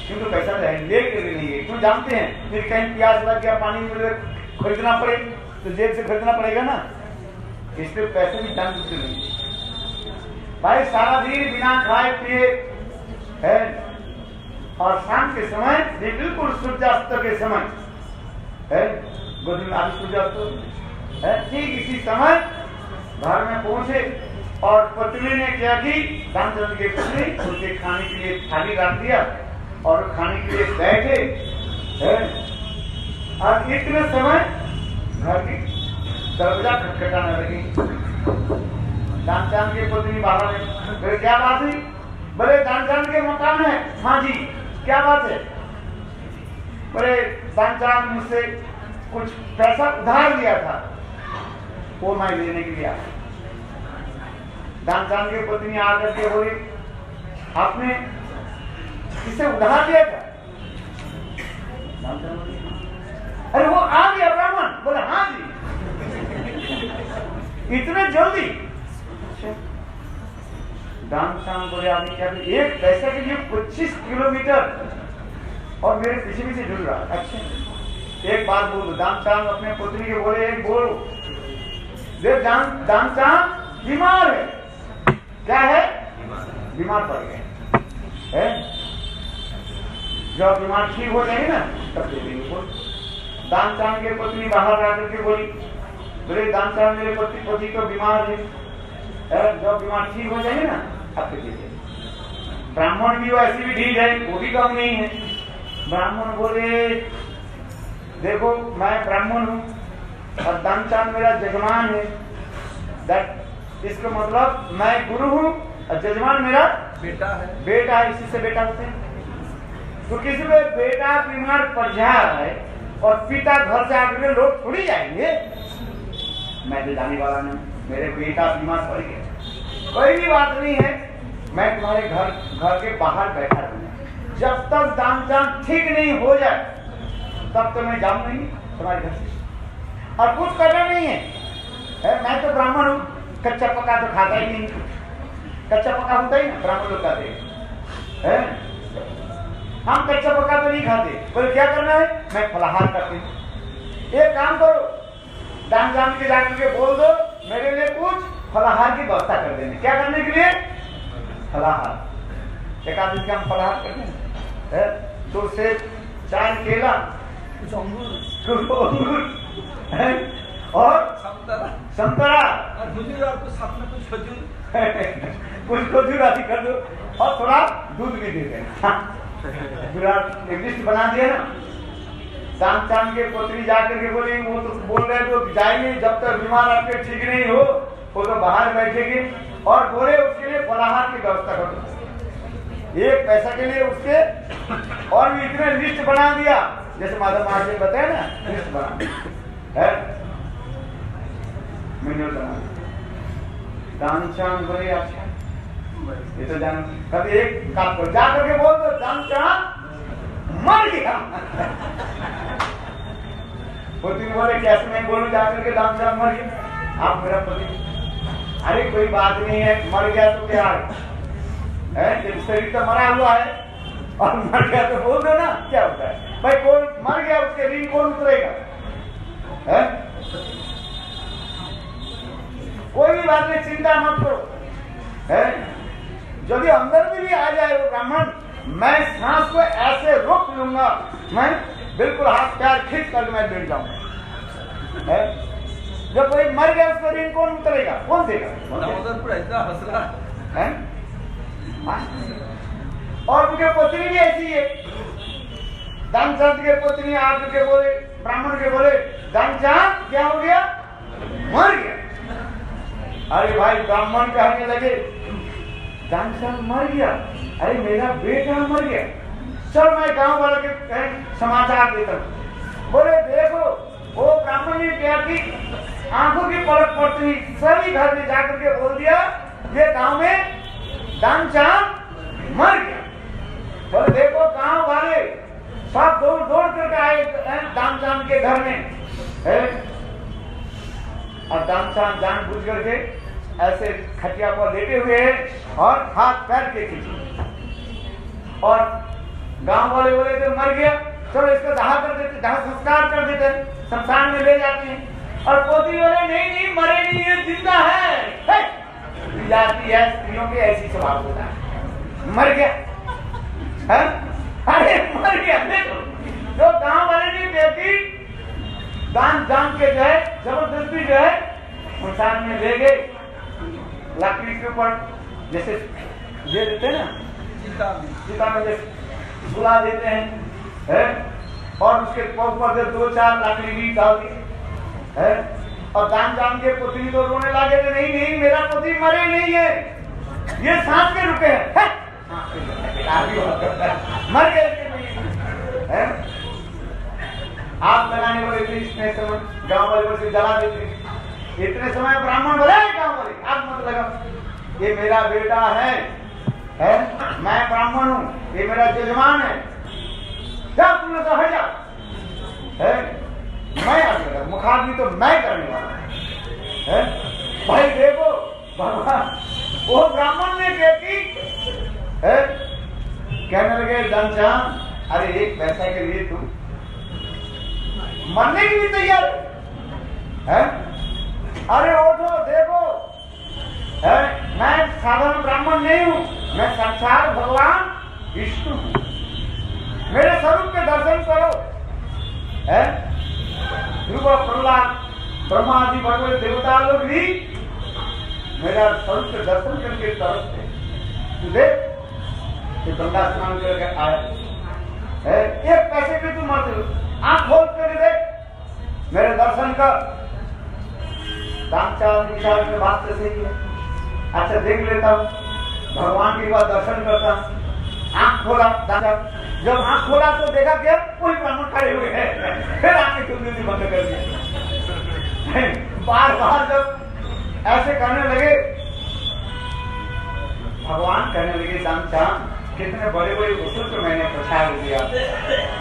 क्योंकि पैसा ले के नहीं गए। क्यों जानते हैं, फिर कहीं प्यास लग गया, पानी खरीदना पड़े तो जेब से खरीदना पड़ेगा ना, इसलिए पैसे भी जान चुके नहीं। भाई सारा दिन बिना खाए पिए है, और शाम के समय बिल्कुल सूर्यास्त के समय है, गोदी में आदि सूर्यास्त है, ठीक इसी समय घर में पहुंचे और पत्नी ने क्या की, दामचंद की पत्नी उनके खाने के लिए थाली रख दिया और खाने के लिए बैठे है। और इतने समय घर की दरवाजा खटखटाने लगी। दामचंद की पत्नी बाहर में, क्या बात है? बोले दामचंद के मकान है। हाँ जी, क्या बात है? बोले दामचंद मुझसे कुछ पैसा उधार दिया था, वो मैं लेने के लिए आया। दामचंद की पत्नी आकर के बोली, आपने किसे उधार दिया था? अरे वो आ गया ब्राह्मण। बोले हाँ जी, इतने जल्दी? दामचांद बोले अभी क्या एक पैसा के लिए 25 किलोमीटर और मेरे पीछे पीछे जुड़ रहा। अच्छा एक बात बोल दो। दामचांद अपने पुत्री के बोले एक बोल देख दामचांद बीमार है। क्या है? बीमार पड़ गए है। जब बीमार ठीक हो जाएगी ना तब दे देंगे बोल। दामचांद के पत्नी बाहर आकर के बोली बोले दामचांद मेरे पति तो बीमार है। जब बीमार ठीक हो जाएगी ना अब दे देंगे। ब्राह्मण भी ऐसी भी ढील है, वो भी कम नहीं है। ब्राह्मण बोले देखो मैं ब्राह्मण हूँ और दामचांद मेरा जजमान है। इसका मतलब मैं गुरु हूँ और जजमान मेरा बेटा है। बेटा है, इसी से बेटा होते हैं। तो किसी पे बेटा बीमार पड़ जाए और पिता घर से आकर लोग थोड़ी जाएंगे। मैं तो जाने वाला नहीं, मेरे बेटा बीमार पड़ गया, कोई भी बात नहीं है, मैं तुम्हारे घर के बाहर बैठा रहूंगा। जब तक दामचांद ठीक नहीं हो जाए तब तो मैं जाऊंगा नहीं तुम्हारे घर से। और कुछ करना नहीं है, मैं तो ब्राह्मण हूँ, कच्चा पका तो खाता ही नहीं। कच्चा पका होता ही ना ब्राह्मण लोग खाते हैं, हम कच्चा पका तो नहीं खाते। बोले क्या करना है? मैं फलाहार करती हूँ। एक काम करो, दामचांद के जाकर के बोल दो मेरे लिए कुछ फलाहार की व्यवस्था कर देने। क्या करने के लिए? फलाहार। एक आदमी का हम फलाहार करते हैं तो से 4 केला, कुछ अंगूर और संतरा और खजूर और कुछ साथ में कुछ खजूर कुछ खजूर आदि कर दो और थोड़ा दूध भी दे देना। पूरा लिस्ट बना दिया ना। दामचांद के पुत्री जाकर के बोली वो तो बोल रहे तो जाएंगे जब तक बीमार आपके ठीक नहीं हो वो तो बाहर बैठेंगे और बोले उसके लिए फलाहार की व्यवस्था कर दो। एक पैसा के लिए उसके और भी इतने लिस्ट बना दिया जैसे माधव महाराज ने बताया ना, लिस्ट बना है। मैंने दामचांद बोले अच्छा ये तो जान कभी एक काम करो जाकर के बोल दो दामचांद मर गया। पुत्री बोले कैसे मैं बोलूं जाकर के दामचांद मर गया? आप मेरा पति, अरे कोई बात नहीं है, मर गया तो क्या है, शरीर तो मरा हुआ है और मर गया तो बोल दो ना, क्या होता है भाई। कौन मर गया उसके ऋण कौन उतरेगा? कोई भी बात नहीं, चिंता मत करो। यदि अंदर में भी आ जाए वो ब्राह्मण, मैं सांस को ऐसे रोक लूंगा, मैं बिल्कुल हाथ पैर खींच कर मैं बैठ जाऊंगा। जब कोई मर गया उसका ऋण कौन उतरेगा, कौन देगा? ऐसा हंस रहा है। और उनके पुत्री भी ऐसी है। दामचांद के पुत्री आकर के बोले ब्राह्मण के बोले दामचांद क्या हो गया? मर गया। अरे भाई ब्राह्मण कहने लगे दामचांद मर गया? अरे मेरा बेटा मर गया, चल मैं गांव वाले के समाचार देता हूँ। बोले देखो वो ब्राह्मण ने क्या की आंखों की पलक पड़ती हुई सभी घर में जाकर के बोल दिया ये गांव में दामचांद मर गया। बोले देखो गांव वाले सब दौड़ दौड़ करके आए दामचांद के घर में और दामचांद जान बुझ करके ऐसे खटिया पर लेटे हुए हैं और हाथ पैर के खींचे और गांव वाले बोले तो मर गया, चलो इसको दाह कर देते, दाह संस्कार कर देते, शमशान में ले जाते हैं। और पोती बोले नहीं नहीं मरे नहीं, ये जिंदा है। जाती है स्त्रियों के ऐसी स्वभाव होता है, मर गया है? अरे मर गया। देखो जो गांव वाले ने बेटी दान के जो है जबरदस्ती जो है शमशान में ले गए, लकड़ी के ऊपर जैसे दे देते ना चिता में जैसे सुला देते हैं और उसके ऊपर 2-4 लकड़ी भी डाल दी है। और दान के पुत्री तो रोने लगे थे नहीं नहीं मेरा पुत्री मरे नहीं है, ये सांस के रुके हैं। मर गए आप लगाने वाले थे इसमें समय गांव वाले से जला देते। इतने समय ब्राह्मण बोले गांव वाले आप मत लगा, ये मेरा बेटा है मैं ब्राह्मण हूँ, ये मेरा जजमान है, जब तुमने तो हट जाओ, मैं आगे मुखाग्नि तो मैं करने वाला है। भाई देखो भगवान वो ब्राह्मण ने कहने लगे घनश्याम, अरे एक पैसा के लिए तू मरने के लिए तैयार है? अरे उठो देखो, मैं साधारण ब्राह्मण नहीं हूँ, मैं साक्षात भगवान विष्णु हूँ, मेरे स्वरूप के दर्शन करो। ध्रुव प्रहलाद ब्रह्मा आदि भगवत देवता लोग भी मेरा स्वरूप के दर्शन करके तरफ थे। तू देख, गंगा स्नान करके आए, एक पैसे के तू मत, आंख खोल कर देख, मेरे दर्शन कर। दामचांद विचार के बात तो सही है, अच्छा देख लेता हूँ, भगवान के बाद दर्शन करता हूँ। आंख खोला, जब आंख खोला तो देखा क्या कोई ब्राह्मण खड़े हुए हैं, फिर आंखें खुलनी थी, बंद कर दिया। बार बार जब ऐसे करने लगे, भगवान कहने लगे दामचांद, कितने बड़े बड़े वसूल को मैंने प्रसाद दिया,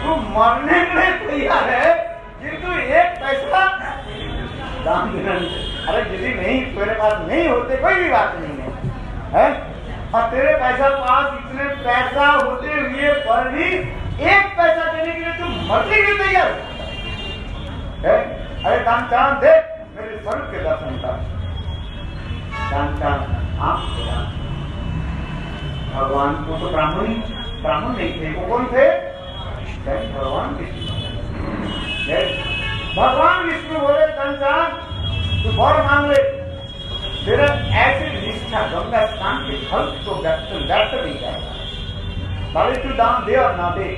तू मरने के लिए तैयार है, किंतु एक पैसा दान देना। अरे यदि नहीं तेरे पास नहीं होते कोई भी बात नहीं है, और तेरे पैसा पास इतने पैसा होते हुए पर भी एक पैसा देने के लिए तू मरने के लिए तैयार है? अरे दामचांद देख, मेरे स्वरूप के दर्शन कर। दामचांद आंख खोला, भगवान को तो ब्राह्मण नहीं थे, वो कौन थे? भगवान विष्णु। भगवान विष्णु बोले दामचांद, तू वर मांग ले, तेरा ऐसे निष्ठा गंगा स्नान के फल को व्यक्त नहीं जाएगा, भले तू दान दे और ना दे,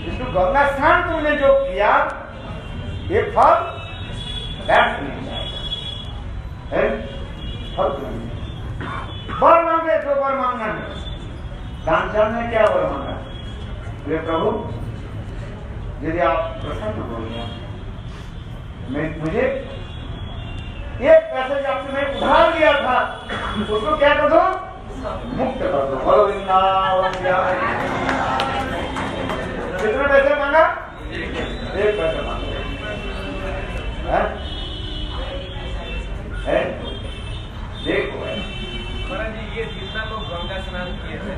किंतु गंगा स्नान तुमने जो किया ये फल व्यक्त नहीं जाएगा। फल नहीं, वर मांगे जो वर मांगना है। दामचांद ने क्या वर मांगा? ये प्रभु, यदि आप प्रसन्न हो गया, मुझे एक पैसे जो आपसे मैं उधार लिया था, उसको क्या कर दो? मुक्त कर दो। बोलो वृंदावन बिहारी। कितने पैसे मांगा? एक पैसा मांगा। देखो महाराज जी, ये जितना लोग गंगा स्नान किए थे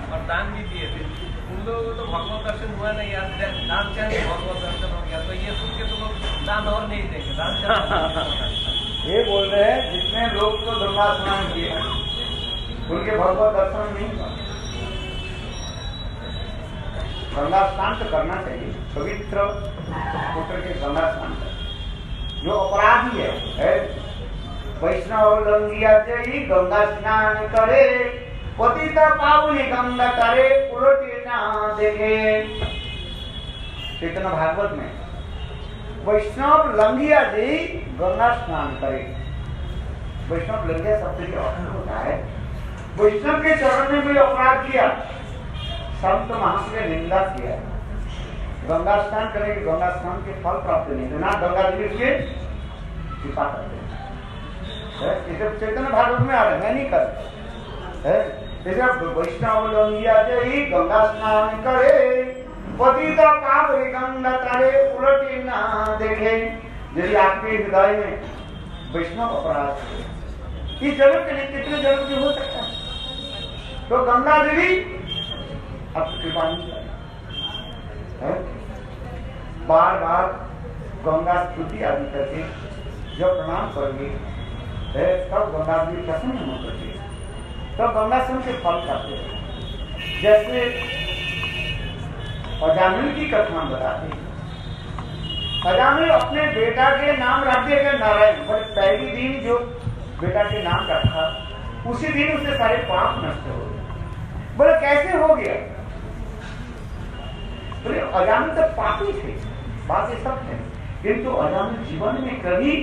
और दान भी दिए थे, उन लोगों को तो भगवत दर्शन हुआ नहीं यार, दामचांद भगवत दर्शन हो गया, तो ये सुन के तो लोग दान और नहीं देंगे। दामचांद ये बोल रहे हैं जितने लोग तो गंगा स्नान किए उनके भगवत दर्शन नहीं हुआ। गंगा स्नान तो करना चाहिए, पवित्र पुत्र के गंगा स्नान कर। जो अपराधी है वैष्णव लंगिया जई गंगा स्नान करे, पतित पावनी गंगा करे, उलटे ना देखे। चैतन्य भागवत में वैष्णव लंगिया जी गंगा स्नान करे। वैष्णव लंगिया शब्द का अर्थ होता है वैष्णव के चरण में कोई अपराध किया, संत महात्मा ने निंदा किया, गंगा स्नान करेंगे, गंगा स्नान के फल प्राप्त नहीं होना, गंगा जी उसके कृपा करते हैं। चैतन्य भागवत में आ रहे, मैं नहीं कर वैष्णव लंगिया जई गंगा स्नान करे, पतित पावनी गंगा तारे, उलटे ना देखे। यदि आपके हृदय में वैष्णव अपराध है, इस जगत के लिए कितने जगत भी हो सकता है, तो गंगा देवी अब कृपा नहीं करे। बार बार गंगा स्तुति आदि करके जब प्रणाम करेंगे तब गंगा देवी प्रसन्न हो करके तब गंगा स्नान के फल खाते हैं। जैसे अजामिल की कथा हम बताते हैं, अजामिल अपने बेटा के नाम रख दिए गए नारायण, पर पहली दिन जो बेटा के नाम रखा उसी दिन उससे सारे पाप नष्ट हो गए। बोले कैसे हो गया? बोले अजामिल तो पापी थे, बात ये सब है, किंतु अजामिल जीवन में कभी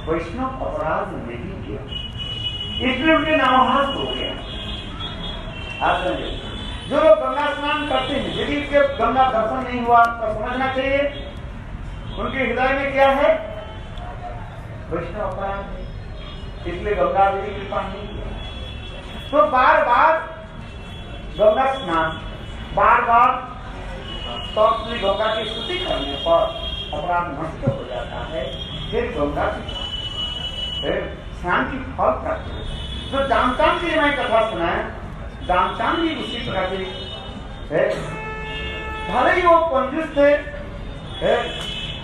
वैष्णव अपराध नहीं किया, इसलिए उनके नामहास हो गया। आप समझे, जो लोग गंगा स्नान करते हैं यदि उनके गंगा दर्शन नहीं हुआ तो समझना चाहिए उनके हृदय में क्या है? वैष्णव अपराध है, इसलिए गंगा देवी कृपा नहीं किया। तो बार बार गंगा स्नान, बार बार तो गंगा की स्तुति करने पर अपराध नष्ट हो जाता है, फिर गंगा की स्नान की फल प्राप्त होता है। जो दामचांद की मैं कथा सुनाए, दामचांद भी उसी प्रकार के है। भले ही वो कंजूस थे,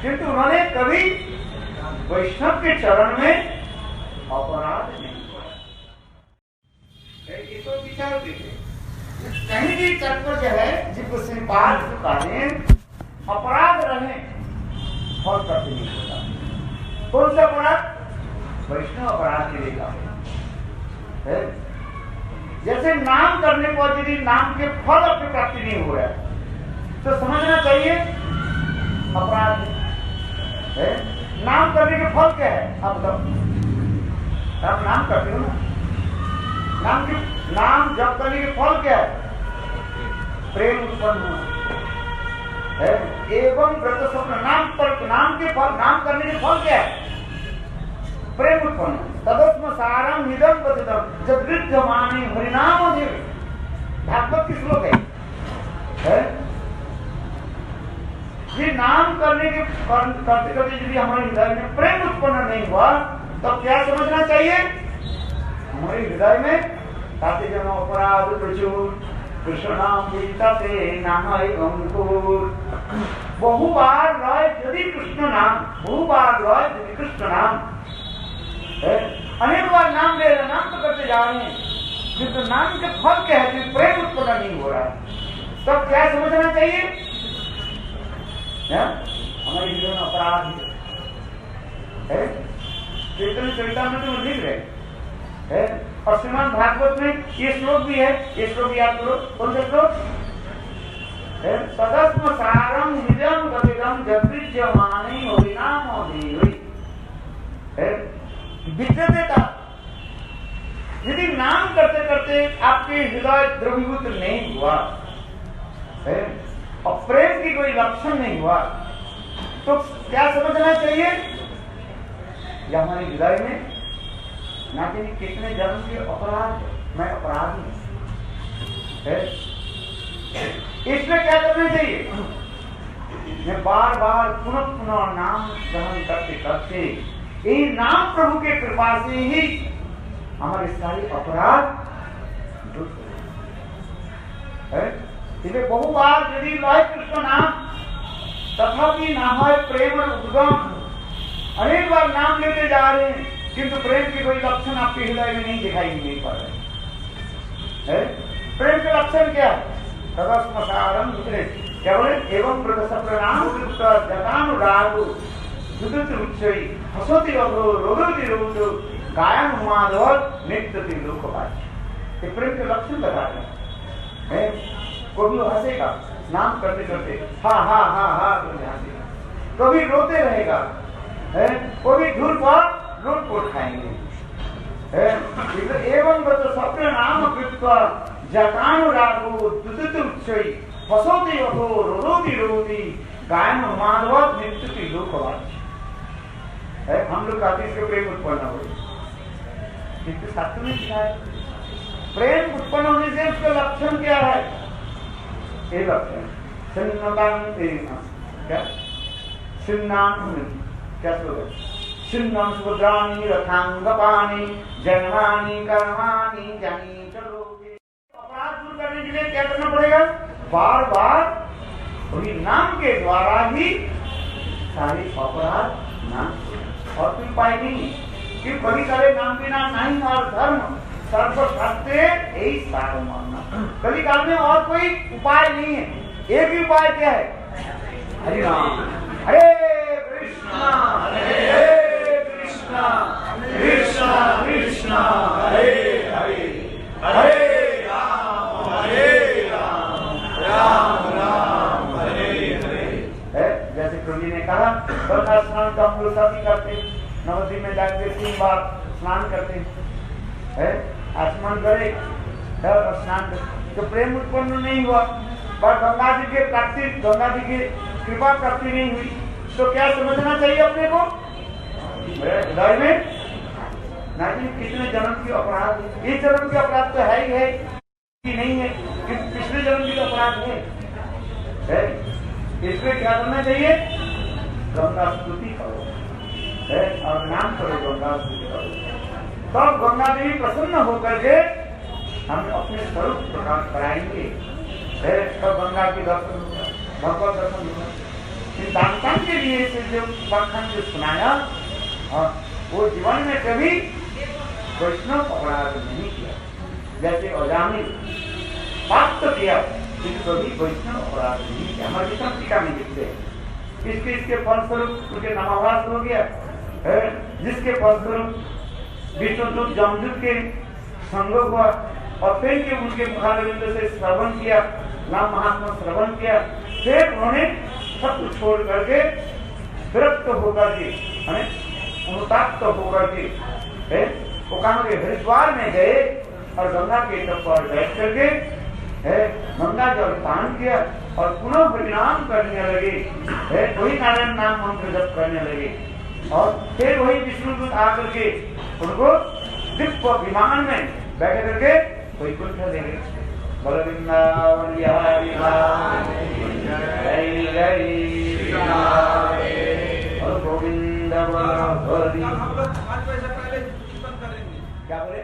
किंतु उन्होंने कभी वैष्णव के चरण में अपराध नहीं किया। इसको विचार कीजिए, कहीं भी तात्पर्य है जिसको श्रीपाद कहें अपराध रहे फल करते नहीं होता। कौन सा अपराध? वैष्णव अपराध के लिए है। जैसे नाम करने पर यदि नाम के फल अपनी प्राप्ति नहीं हो रहा है तो समझना चाहिए अपराध है। नाम करने के फल क्या है? आप बताओ। आप नाम करते हो ना, नाम जप करने के फल क्या है? प्रेम उत्पन्न होना है। एवं व्रत स्वप्न नाम के फल, नाम करने के फल क्या है? प्रेम उत्पन्न। तदस्म सारम निदम पतितम जब विद्यमाने हरिनाम देव, भागवत की श्लोक है। ये नाम करने के करते करते यदि हमारे हृदय में प्रेम उत्पन्न नहीं हुआ तो क्या समझना चाहिए? हमारे हृदय में ताते जन अपराध प्रचुर कृष्ण नाम से नाम अंकुर। बहुबार रॉय यदि कृष्ण नाम, बहुबार रॉय यदि कृष्ण नाम, अनेक बार नाम ले रहे, नाम तो करते जा रहे हैं, किंतु नाम के फल क्या है? प्रेम उत्पन्न नहीं हो रहा है। तब क्या समझना चाहिए? हमारे हृदय में अपराध है। चैतन्य चरितामृत में लिख रहे है। और श्रीमद् भागवत में ये श्लोक भी है, ये श्लोक भी याद करो। कौन सा श्लोक? सदस्म सारम निजम गतिगम जगृज्यमाने हरिनाम देवी। विद्यते, यदि नाम करते करते आपके हृदय द्रवीभूत नहीं हुआ और प्रेम की कोई लक्षण नहीं हुआ तो क्या समझना चाहिए? या हमारे हृदय में ना कि कितने जन्म के अपराध, मैं अपराधी है। इसमें क्या करना चाहिए? मैं बार बार पुनः पुनः नाम ग्रहण करते करते यही नाम प्रभु के कृपा से ही हमारे सारे अपराध दूर है। इसलिए बहुबार यदि लय कृष्ण नाम तथापि ना है प्रेम और उद्गम, अनेक बार नाम लेते जा रहे हैं किंतु प्रेम के कोई लक्षण आपके हृदय में नहीं दिखाई नहीं पड़ रहे है। प्रेम के लक्षण क्या है? तदस्मसारम क्या बोले? एवं प्रणाम जतानुरागो दुदुति उच्चई हसोति अभो रोदोति रोदो गायन माधव नित्यति लोकवाच। ये प्रेम के लक्षण बता रहे हैं। कभी हंसेगा नाम करते करते, हा हा हा हा तो हंसेगा, कभी रोते रहेगा, कभी धूल पर लूट पोट खाएंगे। एवं सप्र नाम कृत्वा जतानुरागो दुदुति उच्चई हसोति अभो रोदोति रोदि गायन माधव नित्यति लोकवाच। हम लोग कहते इसके प्रेम उत्पन्न हो, किंतु शास्त्र में लिखा है प्रेम उत्पन्न होने से उसका लक्षण क्या है? ये लक्षण क्या क्या श्लोक? सिन्नम सुभद्राणी रथांगपाणी जन्मानी कर्माणी जानी चलोगे। अपराध दूर करने के लिए क्या करना पड़ेगा? बार बार वही नाम के द्वारा ही सारे अपराध नाम और कोई उपाय नहीं कि कभी करे नाम बिना नहीं और धर्म सर्वसत्य यही सार मानना। कभी काल में और कोई उपाय नहीं है। एक ही उपाय क्या है? हरि नाम, हरे कृष्णा कृष्णा कृष्णा कृष्णा हरे हरे, हरे राम राम राम हरे हरे। जैसे प्रभु जी ने कहा गंगा स्नान तो हम लोग सभी करते, नवद्वीप में जाकर 3 बार स्नान करते हैं, आसमान करे और स्नान करते, तो प्रेम उत्पन्न नहीं हुआ। पर गंगा जी के प्राप्ति, गंगा जी की कृपा प्राप्ति नहीं हुई तो क्या समझना चाहिए अपने को? हृदय में ना कि कितने जन्म की अपराध है। इस जन्म के अपराध तो है ही है कि नहीं है, पिछले जन्म की अपराध है। इसमें क्या करना चाहिए? गंगा स्तुति करो और नाम करो, गंगा स्तुति करो। तब गंगा देवी प्रसन्न होकर के हम अपने स्वरूप प्रकाश कराएंगे, तब गंगा के दर्शन होगा, भगवत दर्शन होगा। सिद्धांतन के लिए से जो उपाख्यान जो सुनाया, वो जीवन में कभी वैष्णव अपराध नहीं किया, जैसे अजामिल पाप तो किया, लेकिन कभी वैष्णव अपराध नहीं किया। हमारे विष्णु टीका में लिखते हैं, इसके फलस्वरूप उनके नामाभास हो गया, जिसके फलस्वरूप विष्णुदूत जमदूत के संग हुआ, और फिर के उनके मुखारविंद से श्रवण किया, नाम महात्मा श्रवण किया, फिर उन्होंने सब कुछ छोड़ करके विरक्त होकर के, अनुताप्त होकर के वो कहा के हरिद्वार में गए और गंगा के तट पर बैठ करके गंगा जल पान किया और पुनः परिणाम करने लगे, वही नारायण नाम मंत्र जप करने लगे, और फिर वही विष्णुदूत आकर के उनको दिव्य विमान में बैठ करके वैकुंठ ले गए। बोलो वृंदावन बिहारी जय जय और गोविंद बोलो हरि। क्या बोले?